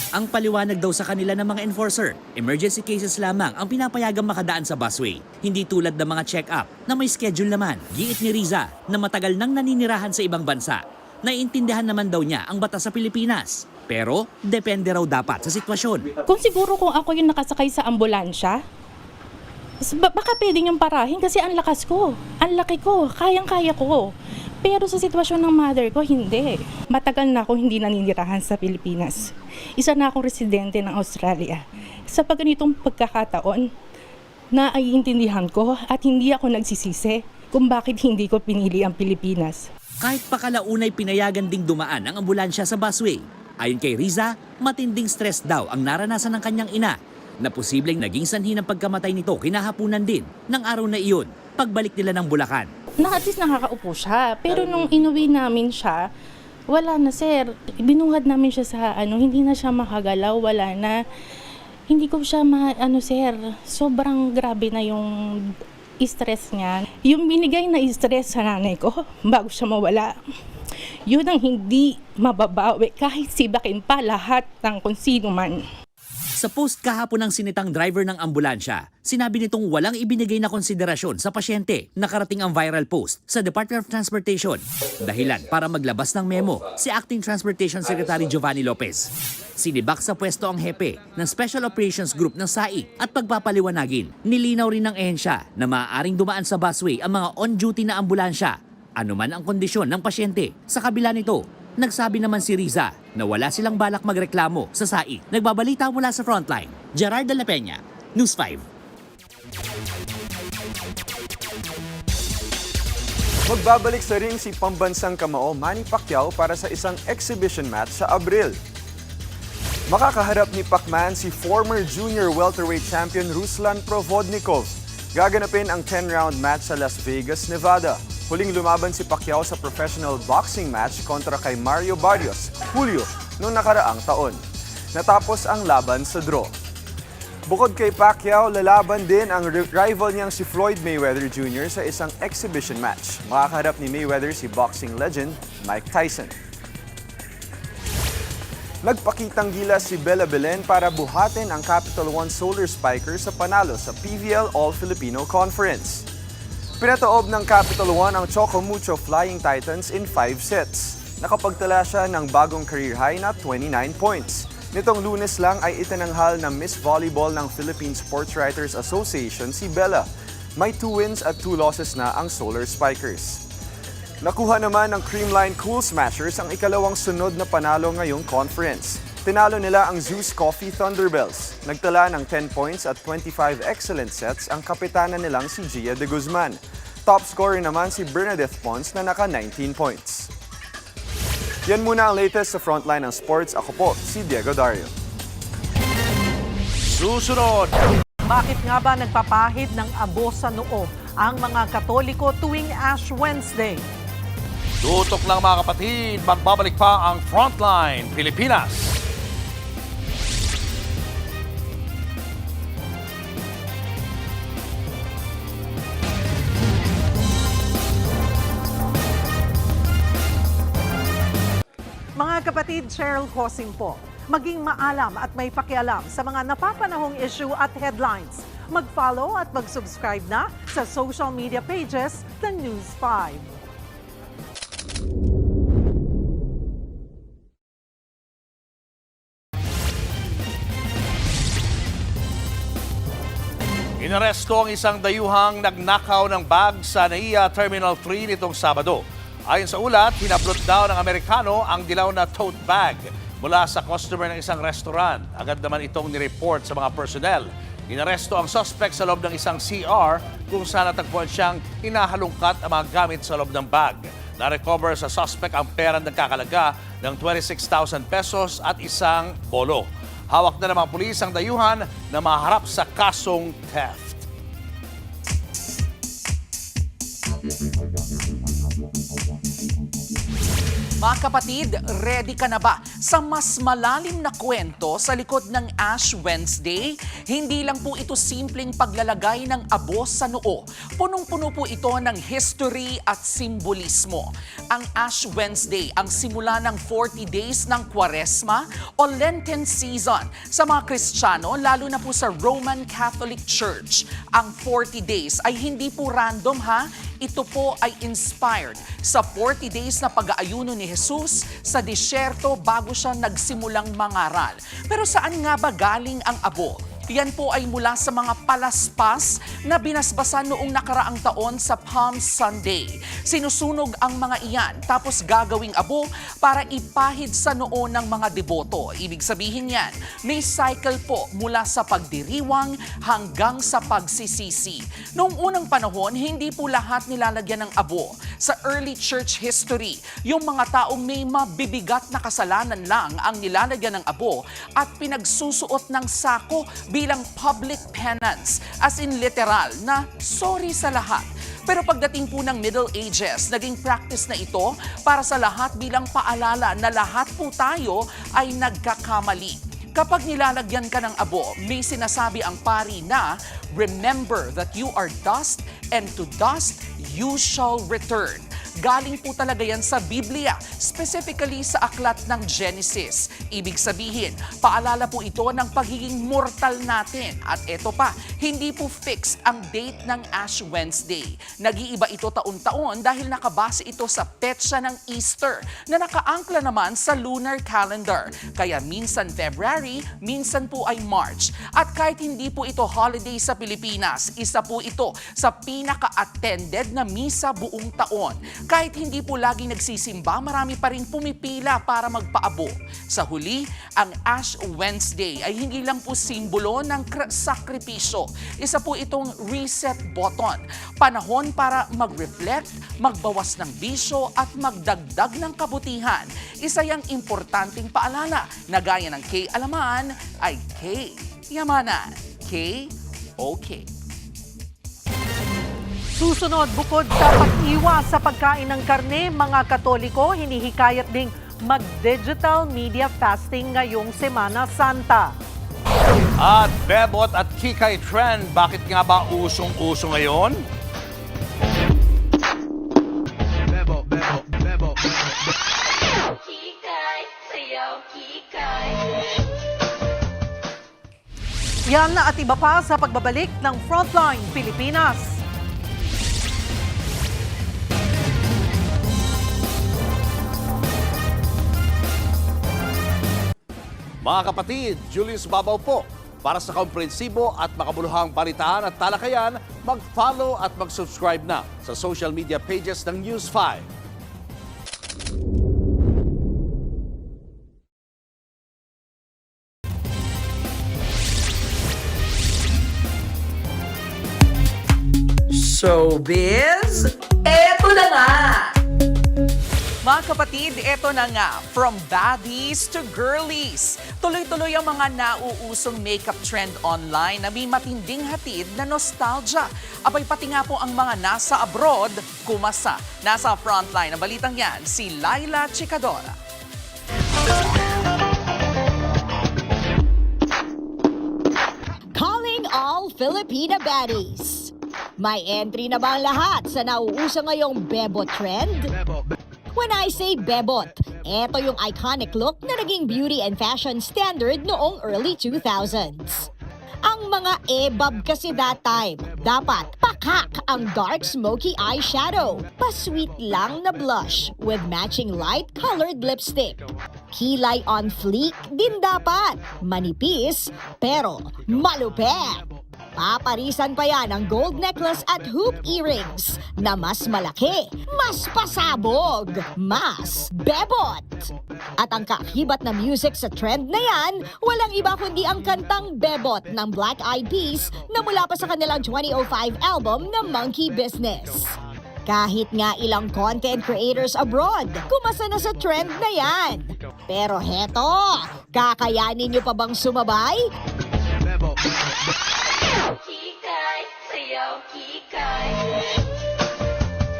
Ang paliwanag daw sa kanila ng mga enforcer, emergency cases lamang ang pinapayagang makadaan sa busway. Hindi tulad ng mga check-up na may schedule naman. Giit ni Riza na matagal nang naninirahan sa ibang bansa. Naiintindihan naman daw niya ang batas sa Pilipinas. Pero depende raw dapat sa sitwasyon. Kung siguro kung ako yung nakasakay sa ambulansya, baka pwede niyong parahin kasi ang lakas ko, ang laki ko, kayang-kaya ko. Pero sa sitwasyon ng mother ko, hindi. Matagal na akong hindi naninirahan sa Pilipinas. Isa na akong residente ng Australia. Sa pagganitong pagkakataon, naiintindihan ko at hindi ako nagsisisi kung bakit hindi ko pinili ang Pilipinas. Kahit pakalaunay pinayagan ding dumaan ang ambulansya sa busway. Ayon kay Riza, matinding stress daw ang naranasan ng kanyang ina na posibleng naging sanhi ng pagkamatay nito kinahapunan din ng araw na iyon pagbalik nila ng Bulacan. At least nakakaupo siya. Pero nung inuwi namin siya, wala na sir. Binuhad namin siya sa hindi na siya makagalaw, wala na. Hindi ko siya sir. Sobrang grabe na yung stress niya. Yung binigay na stress sa nanay ko bago siya mawala, yun ang hindi mababawi kahit sibakin pa lahat ng kung sino man. Sa post kahapon ng sinitang driver ng ambulansya, sinabi nitong walang ibinigay na konsiderasyon sa pasyente. Nakarating ang viral post sa Department of Transportation. Dahilan para maglabas ng memo si Acting Transportation Secretary Giovanni Lopez. Sinibak sa pwesto ang hepe ng Special Operations Group ng SAIC at pagpapaliwanagin. Nilinaw rin ng ehensya na maaaring dumaan sa busway ang mga on-duty na ambulansya. Ano man ang kondisyon ng pasyente. Sa kabila nito, nagsabi naman si Riza na wala silang balak magreklamo sa SAIC. Nagbabalita mula sa Frontline, Gerard de la Peña, News 5. Magbabalik sa ring si pambansang kamao Manny Pacquiao para sa isang exhibition match sa Abril. Makakaharap ni Pacman si former junior welterweight champion Ruslan Provodnikov. Gaganapin ang 10-round match sa Las Vegas, Nevada. Huling lumaban si Pacquiao sa professional boxing match kontra kay Mario Barrios, Julio, noong nakaraang taon. Natapos ang laban sa draw. Bukod kay Pacquiao, lalaban din ang rival niyang si Floyd Mayweather Jr. sa isang exhibition match. Makakaharap ni Mayweather si boxing legend Mike Tyson. Nagpakitang gilas si Bella Belen para buhatin ang Capital One Solar Spiker sa panalo sa PVL All-Filipino Conference. Pinataob ng Capital One ang Choco Mucho Flying Titans in 5 sets. Nakapagtala siya ng bagong career high na 29 points. Nitong Lunes lang ay itinanghal ng Miss Volleyball ng Philippine Sports Writers Association si Bella. May 2 wins at 2 losses na ang Solar Spikers. Nakuha naman ng Creamline Cool Smashers ang ikalawang sunod na panalo ngayong conference. Tinalo nila ang Zeus Coffee Thunderbells. Nagtala ng 10 points at 25 excellent sets ang kapitana nilang si Gia de Guzman. Top scorer naman si Bernadette Pons na naka 19 points. Yan muna ang latest sa Frontline ng Sports. Ako po, si Diego Dario. Susunod! Bakit nga ba nagpapahid ng abo sa noo ang mga Katoliko tuwing Ash Wednesday? Tutok lang mga kapatid, magbabalik pa ang Frontline Pilipinas. Mga kapatid, Cheryl Hosing po. Maging maalam at may pakialam sa mga napapanahong issue at headlines. Mag-follow at mag-subscribe na sa social media pages ng News 5. Inaresto ang isang dayuhang nagnakaw ng bag sa NAIA Terminal 3 nitong Sabado. Ayon sa ulat, hinablot daw ng Amerikano ang dilaw na tote bag mula sa customer ng isang restaurant. Agad naman itong nireport sa mga personnel. Inaresto ang suspect sa loob ng isang CR kung saan natagpuan siyang hinahalungkat ang mga gamit sa loob ng bag. Na-recover sa suspect ang perang nagkakalaga ng 26,000 pesos at isang bolo. Hawak na ng mga pulis ang dayuhan na maharap sa kasong theft. Mga kapatid, ready ka na ba sa mas malalim na kwento sa likod ng Ash Wednesday? Hindi lang po ito simpleng paglalagay ng abo sa noo. Punong-puno po ito ng history at simbolismo. Ang Ash Wednesday ang simula ng 40 days ng Kwaresma o Lenten season. Sa mga Kristiyano, lalo na po sa Roman Catholic Church, ang 40 days ay hindi po random ha. Ito po ay inspired sa 40 days na pag-aayuno ni Jesus sa disyerto bago siya nagsimulang mangaral. Pero saan nga ba galing ang abo? Yan po ay mula sa mga palaspas na binasbasan noong nakaraang taon sa Palm Sunday. Sinusunog ang mga iyan tapos gagawing abo para ipahid sa noo ng mga deboto. Ibig sabihin yan, may cycle po mula sa pagdiriwang hanggang sa pagsisisi. Noong unang panahon, hindi po lahat nilalagyan ng abo. Sa early church history, yung mga taong may mabibigat na kasalanan lang ang nilalagyan ng abo at pinagsusuot ng sako bilang public penance, as in literal na sorry sa lahat. Pero pagdating po ng Middle Ages, naging practice na ito para sa lahat bilang paalala na lahat po tayo ay nagkakamali. Kapag nilalagyan ka ng abo, may sinasabi ang pari na, remember that you are dust and to dust you shall return. Galing po talaga yan sa Biblia, specifically sa aklat ng Genesis. Ibig sabihin, paalala po ito ng pagiging mortal natin. At eto pa, hindi po fixed ang date ng Ash Wednesday. Nag-iiba ito taon-taon dahil nakabase ito sa petsa ng Easter na nakaangkla naman sa lunar calendar. Kaya minsan February, minsan po ay March. At kahit hindi po ito holiday sa Pilipinas, isa po ito sa pinaka-attended na misa buong taon. Kahit hindi po laging nagsisimba, marami pa rin pumipila para magpaabo. Sa huli, ang Ash Wednesday ay hindi lang po simbolo ng sakripisyo. Isa po itong reset button. Panahon para mag-reflect, magbawas ng bisyo at magdagdag ng kabutihan. Isa yang importanteng paalala na gaya ng K alaman ay K yamanan. K okay. Susunod, bukod sa pag-iwas sa pagkain ng karne, mga Katoliko hinihikayat ding mag-digital media fasting ngayong Semana Santa. At bebot at kikay trend, bakit nga ba usong-uso ngayon? Bebo. Yan na at iba pa sa pagbabalik ng Frontline Pilipinas. Mga kapatid, Julius Babaw po. Para sa komprehensibo at makabuluhang balitaan at talakayan, mag-follow at mag-subscribe na sa social media pages ng News 5. Showbiz, eto na nga! Mga kapatid, eto na nga, from baddies to girlies. Tuloy-tuloy ang mga nauusong makeup trend online na may matinding hatid na nostalgia. Abay pati nga po ang mga nasa abroad, kumasa. Nasa frontline ng balitang yan, si Laila Chicadora. Calling all Filipina baddies. May entry na ba ang lahat sa nauuso ngayong bebot trend? When I say bebot, eto yung iconic look na naging beauty and fashion standard noong early 2000s. Ang Ang mga ebab kasi that time, dapat pakak ang dark smoky eyeshadow. Pa-sweet lang na blush with matching light-colored lipstick. Kilay on fleek din dapat. Manipis pero malupet. Paparisan pa yan ang gold necklace at hoop earrings na mas malaki, mas pasabog, mas bebot. At ang kaakibat na music sa trend na yan, walang iba kundi ang kantang Bebot ng Black Eyed Peas na mula pa sa kanilang 2005 album na Monkey Business. Kahit nga ilang content creators abroad, kumasa na sa trend na yan. Pero heto, kakayanin nyo pa bang sumabay?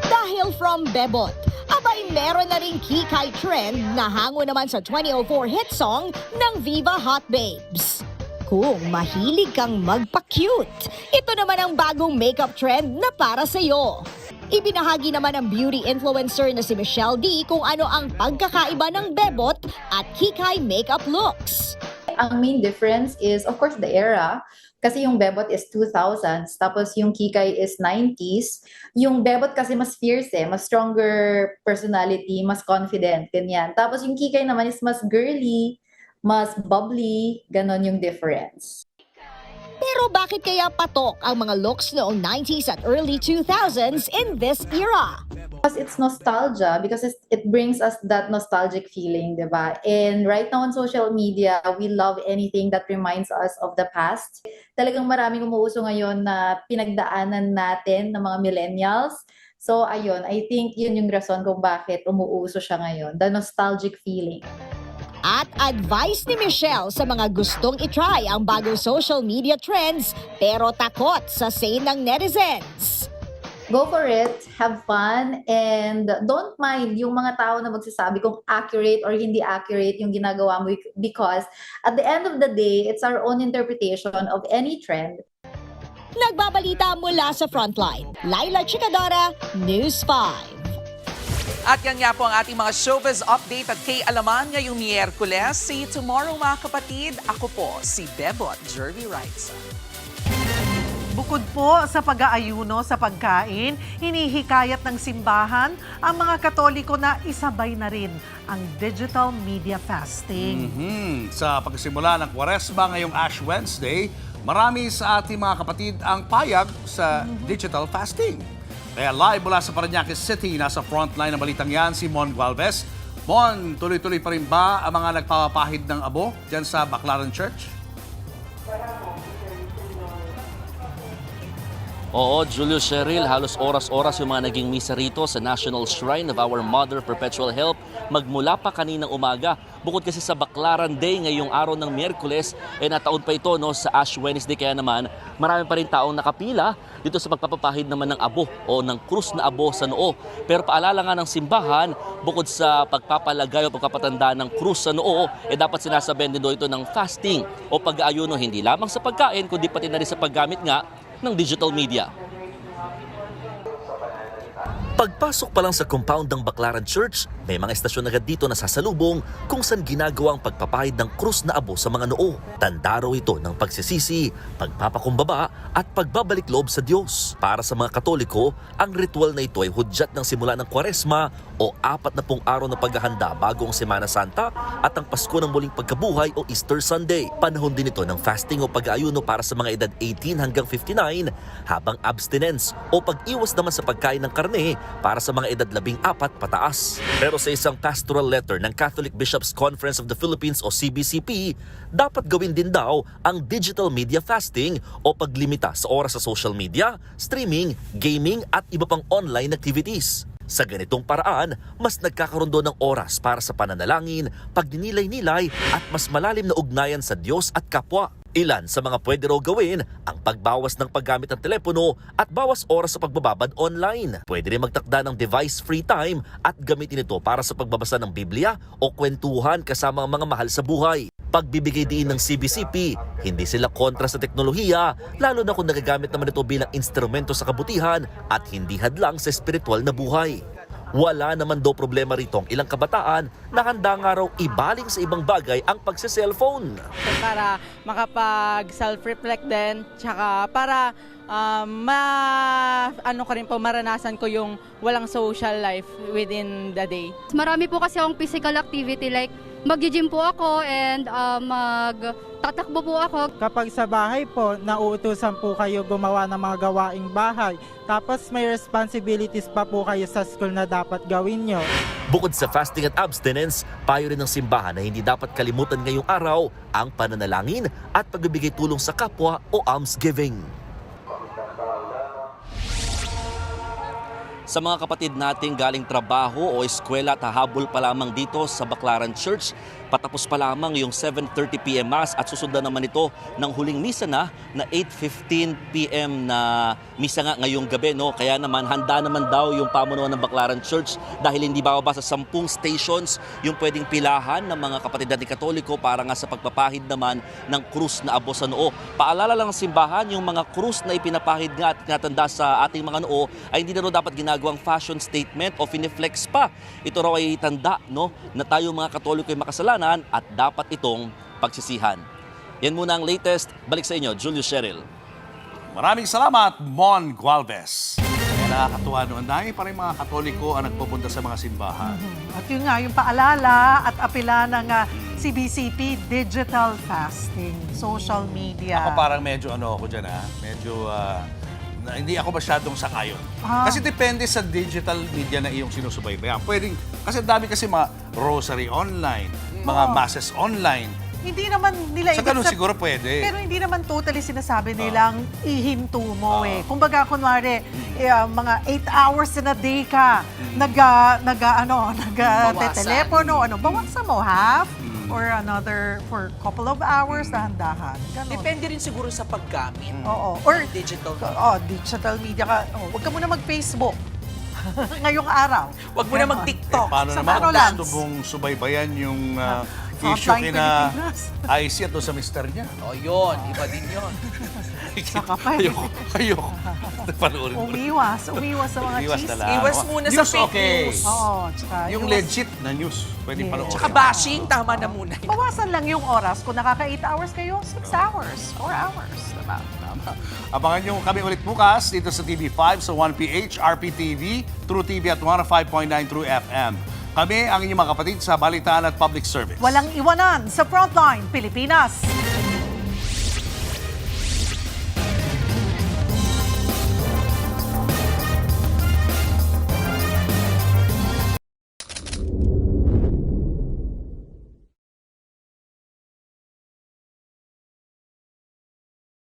Dahil from Bebot, abay meron na ring kikay trend na hango naman sa 2004 hit song ng Viva Hot Babes. Kung mahilig kang magpa-cute, ito naman ang bagong makeup trend na para sa'yo. Ibinahagi naman ng beauty influencer na si Michelle D kung ano ang pagkakaiba ng Bebot at kikay makeup looks. Ang main difference is, of course, the era. Kasi yung Bebot is 2000s, tapos yung Kikay is 90s. Yung Bebot kasi mas fierce mas stronger personality, mas confident, ganyan. Tapos yung Kikay naman is mas girly, mas bubbly, ganon yung difference. Pero bakit kaya patok ang mga looks noong 90s at early 2000s in this era? Because it's nostalgia, because it brings us that nostalgic feeling, diba? And right now on social media, we love anything that reminds us of the past. Talagang maraming umuuso ngayon na pinagdaanan natin ng mga millennials. So ayun, I think yun yung rason kung bakit umuuso siya ngayon, the nostalgic feeling. At advice ni Michelle sa mga gustong itry ang bagong social media trends pero takot sa say ng netizens. Go for it, have fun, and don't mind yung mga tao na magsasabi kung accurate or hindi accurate yung ginagawa mo because at the end of the day, it's our own interpretation of any trend. Nagbabalita mula sa Frontline, Laila Chicadora, News 5. At yan nga po ang ating mga showbiz update at kay Alaman ngayong Miyerkules. See you tomorrow mga kapatid. Ako po si Bebot Jervy Wrights. Bukod po sa pag-aayuno sa pagkain, hinihikayat ng simbahan ang mga Katoliko na isabay na rin ang digital media fasting. Sa pagsimula ng Kwaresma ngayong Ash Wednesday, marami sa ating mga kapatid ang payag sa digital fasting. Kaya live mula sa Parañaque City, nasa frontline ng balitang yan si Mon Gualvez. Mon, tuloy-tuloy pa rin ba ang mga nagpapahid ng abo dyan sa Baclaran Church? Oo, Julius Cheryl, halos oras-oras yung mga naging misa rito sa National Shrine of Our Mother Perpetual Help magmula pa kaninang umaga. Bukod kasi sa Baclaran Day ngayong araw ng Miyerkules, nataon pa ito sa Ash Wednesday. Kaya naman marami pa rin taong nakapila dito sa pagpapapahid naman ng abo o ng krus na abo sa noo. Pero paalala nga ng simbahan, bukod sa pagpapalagay o pagpapatanda ng krus sa noo, dapat sinasabihan din ito ng fasting o pag-aayuno hindi lamang sa pagkain kundi pati na rin sa paggamit nga ng digital media. Pagpasok pa lang sa compound ng Baclaran Church, may mga estasyon agad dito na sasalubong kung saan ginagawa ang pagpapahid ng krus na abo sa mga noo. Tanda raw ito ng pagsisisi, pagpapakumbaba at pagbabalik loob sa Diyos. Para sa mga Katoliko, ang ritual na ito ay hudyat ng simula ng Kwaresma o 40 araw na paghahanda bago ang Semana Santa at ang Pasko ng muling pagkabuhay o Easter Sunday. Panahon din ito ng fasting o pag-aayuno para sa mga edad 18 hanggang 59, habang abstinence o pag-iwas naman sa pagkain ng karne para sa mga edad 14 pataas. Pero sa isang pastoral letter ng Catholic Bishops Conference of the Philippines o CBCP, dapat gawin din daw ang digital media fasting o paglimita sa oras sa social media, streaming, gaming at iba pang online activities. Sa ganitong paraan, mas nagkakaroon doon ng oras para sa pananalangin, pagninilay-nilay at mas malalim na ugnayan sa Diyos at kapwa. Ilan sa mga pwede raw gawin ang pagbawas ng paggamit ng telepono at bawas oras sa pagbababad online. Pwede rin magtakda ng device-free time at gamitin ito para sa pagbabasa ng Biblia o kwentuhan kasama ang mga mahal sa buhay. Pagbibigay diin ng CBCP, hindi sila kontra sa teknolohiya, lalo na kung nagagamit naman ito bilang instrumento sa kabutihan at hindi hadlang sa espiritual na buhay. Wala naman daw problema rito ang ilang kabataan na handa nga raw ibaling sa ibang bagay ang pagse-cellphone. Para makapag-self-reflect din, tsaka para maranasan ko yung walang social life within the day. Marami po kasi akong physical activity like mag-gym po ako and magtatakbo po ako. Kapag sa bahay po, nauutusan po kayo gumawa ng mga gawaing bahay. Tapos may responsibilities pa po kayo sa school na dapat gawin nyo. Bukod sa fasting at abstinence, payo rin ng simbahan na hindi dapat kalimutan ngayong araw ang pananalangin at pagbibigay tulong sa kapwa o almsgiving. Sa mga kapatid nating galing trabaho o eskwela at hahabol pa lamang dito sa Baclaran Church, patapos pa lamang yung 7:30 p.m. Mass at susundan naman ito ng huling misa na 8:15 p.m. na misa nga ngayong gabi. No? Kaya naman handa naman daw yung pamunuan ng Baclaran Church dahil hindi bababa sa 10 stations yung pwedeng pilahan ng mga kapatid nating Katoliko para nga sa pagpapahid naman ng krus na abo sa noo. Paalala lang ng simbahan, yung mga krus na ipinapahid nga at tinatanda sa ating mga noo ay hindi na rin dapat ginagawang fashion statement o finiflex pa. Ito raw ay tanda, no, na tayo mga Katoliko ay makasalanan at dapat itong pagsisihan. Yan muna ang latest. Balik sa inyo, Julius Cheryl. Maraming salamat, Mon Gualvez. Nakakatuwa noon. Dahil pa rin mga Katoliko ang nagpupunta sa mga simbahan. At yun nga, yung paalala at apela ng CBCP, digital fasting, social media. Ako parang medyo ako dyan medyo hindi ako masyadong sangayon. Kasi depende sa digital media na iyong sinusubaybayan. Pwedeng, kasi dami kasi mga rosary online, mga masses online. Hindi naman nila Sa ganun siguro pwede. Pero hindi naman totally sinasabi nilang ihinto mo Kumbaga, kunwari, mga 8 hours in a day ka, nag-telepono, bawasan mo half or another for couple of hours, dahan-dahan. Ganun. Depende rin siguro sa paggamit. Oo. Or digital. Digital media ka. Huwag ka muna mag-Facebook. Ngayong araw. Huwag mo na mag-TikTok. Paano naman gusto mong subaybayan yung issue kina IC at sa mister niya? O yun, iba din yun. Saka pa Ayoko. Panoorin mo. Umiwas sa mga chismis. Iwas muna sa fake news. Oo, tsaka yung legit na news, pwede panoorin. Tsaka bashing, tama na muna. Bawasan lang yung oras. Kung nakaka-8 hours kayo, 6 hours, 4 hours. Diba? Tama. Abangan nyo kami ulit bukas dito sa TV5 sa 1PH, RPTV, True TV at 105.9 True FM. Kami ang inyong mga kapatid sa Balitaan at Public Service. Walang iwanan sa Frontline Pilipinas.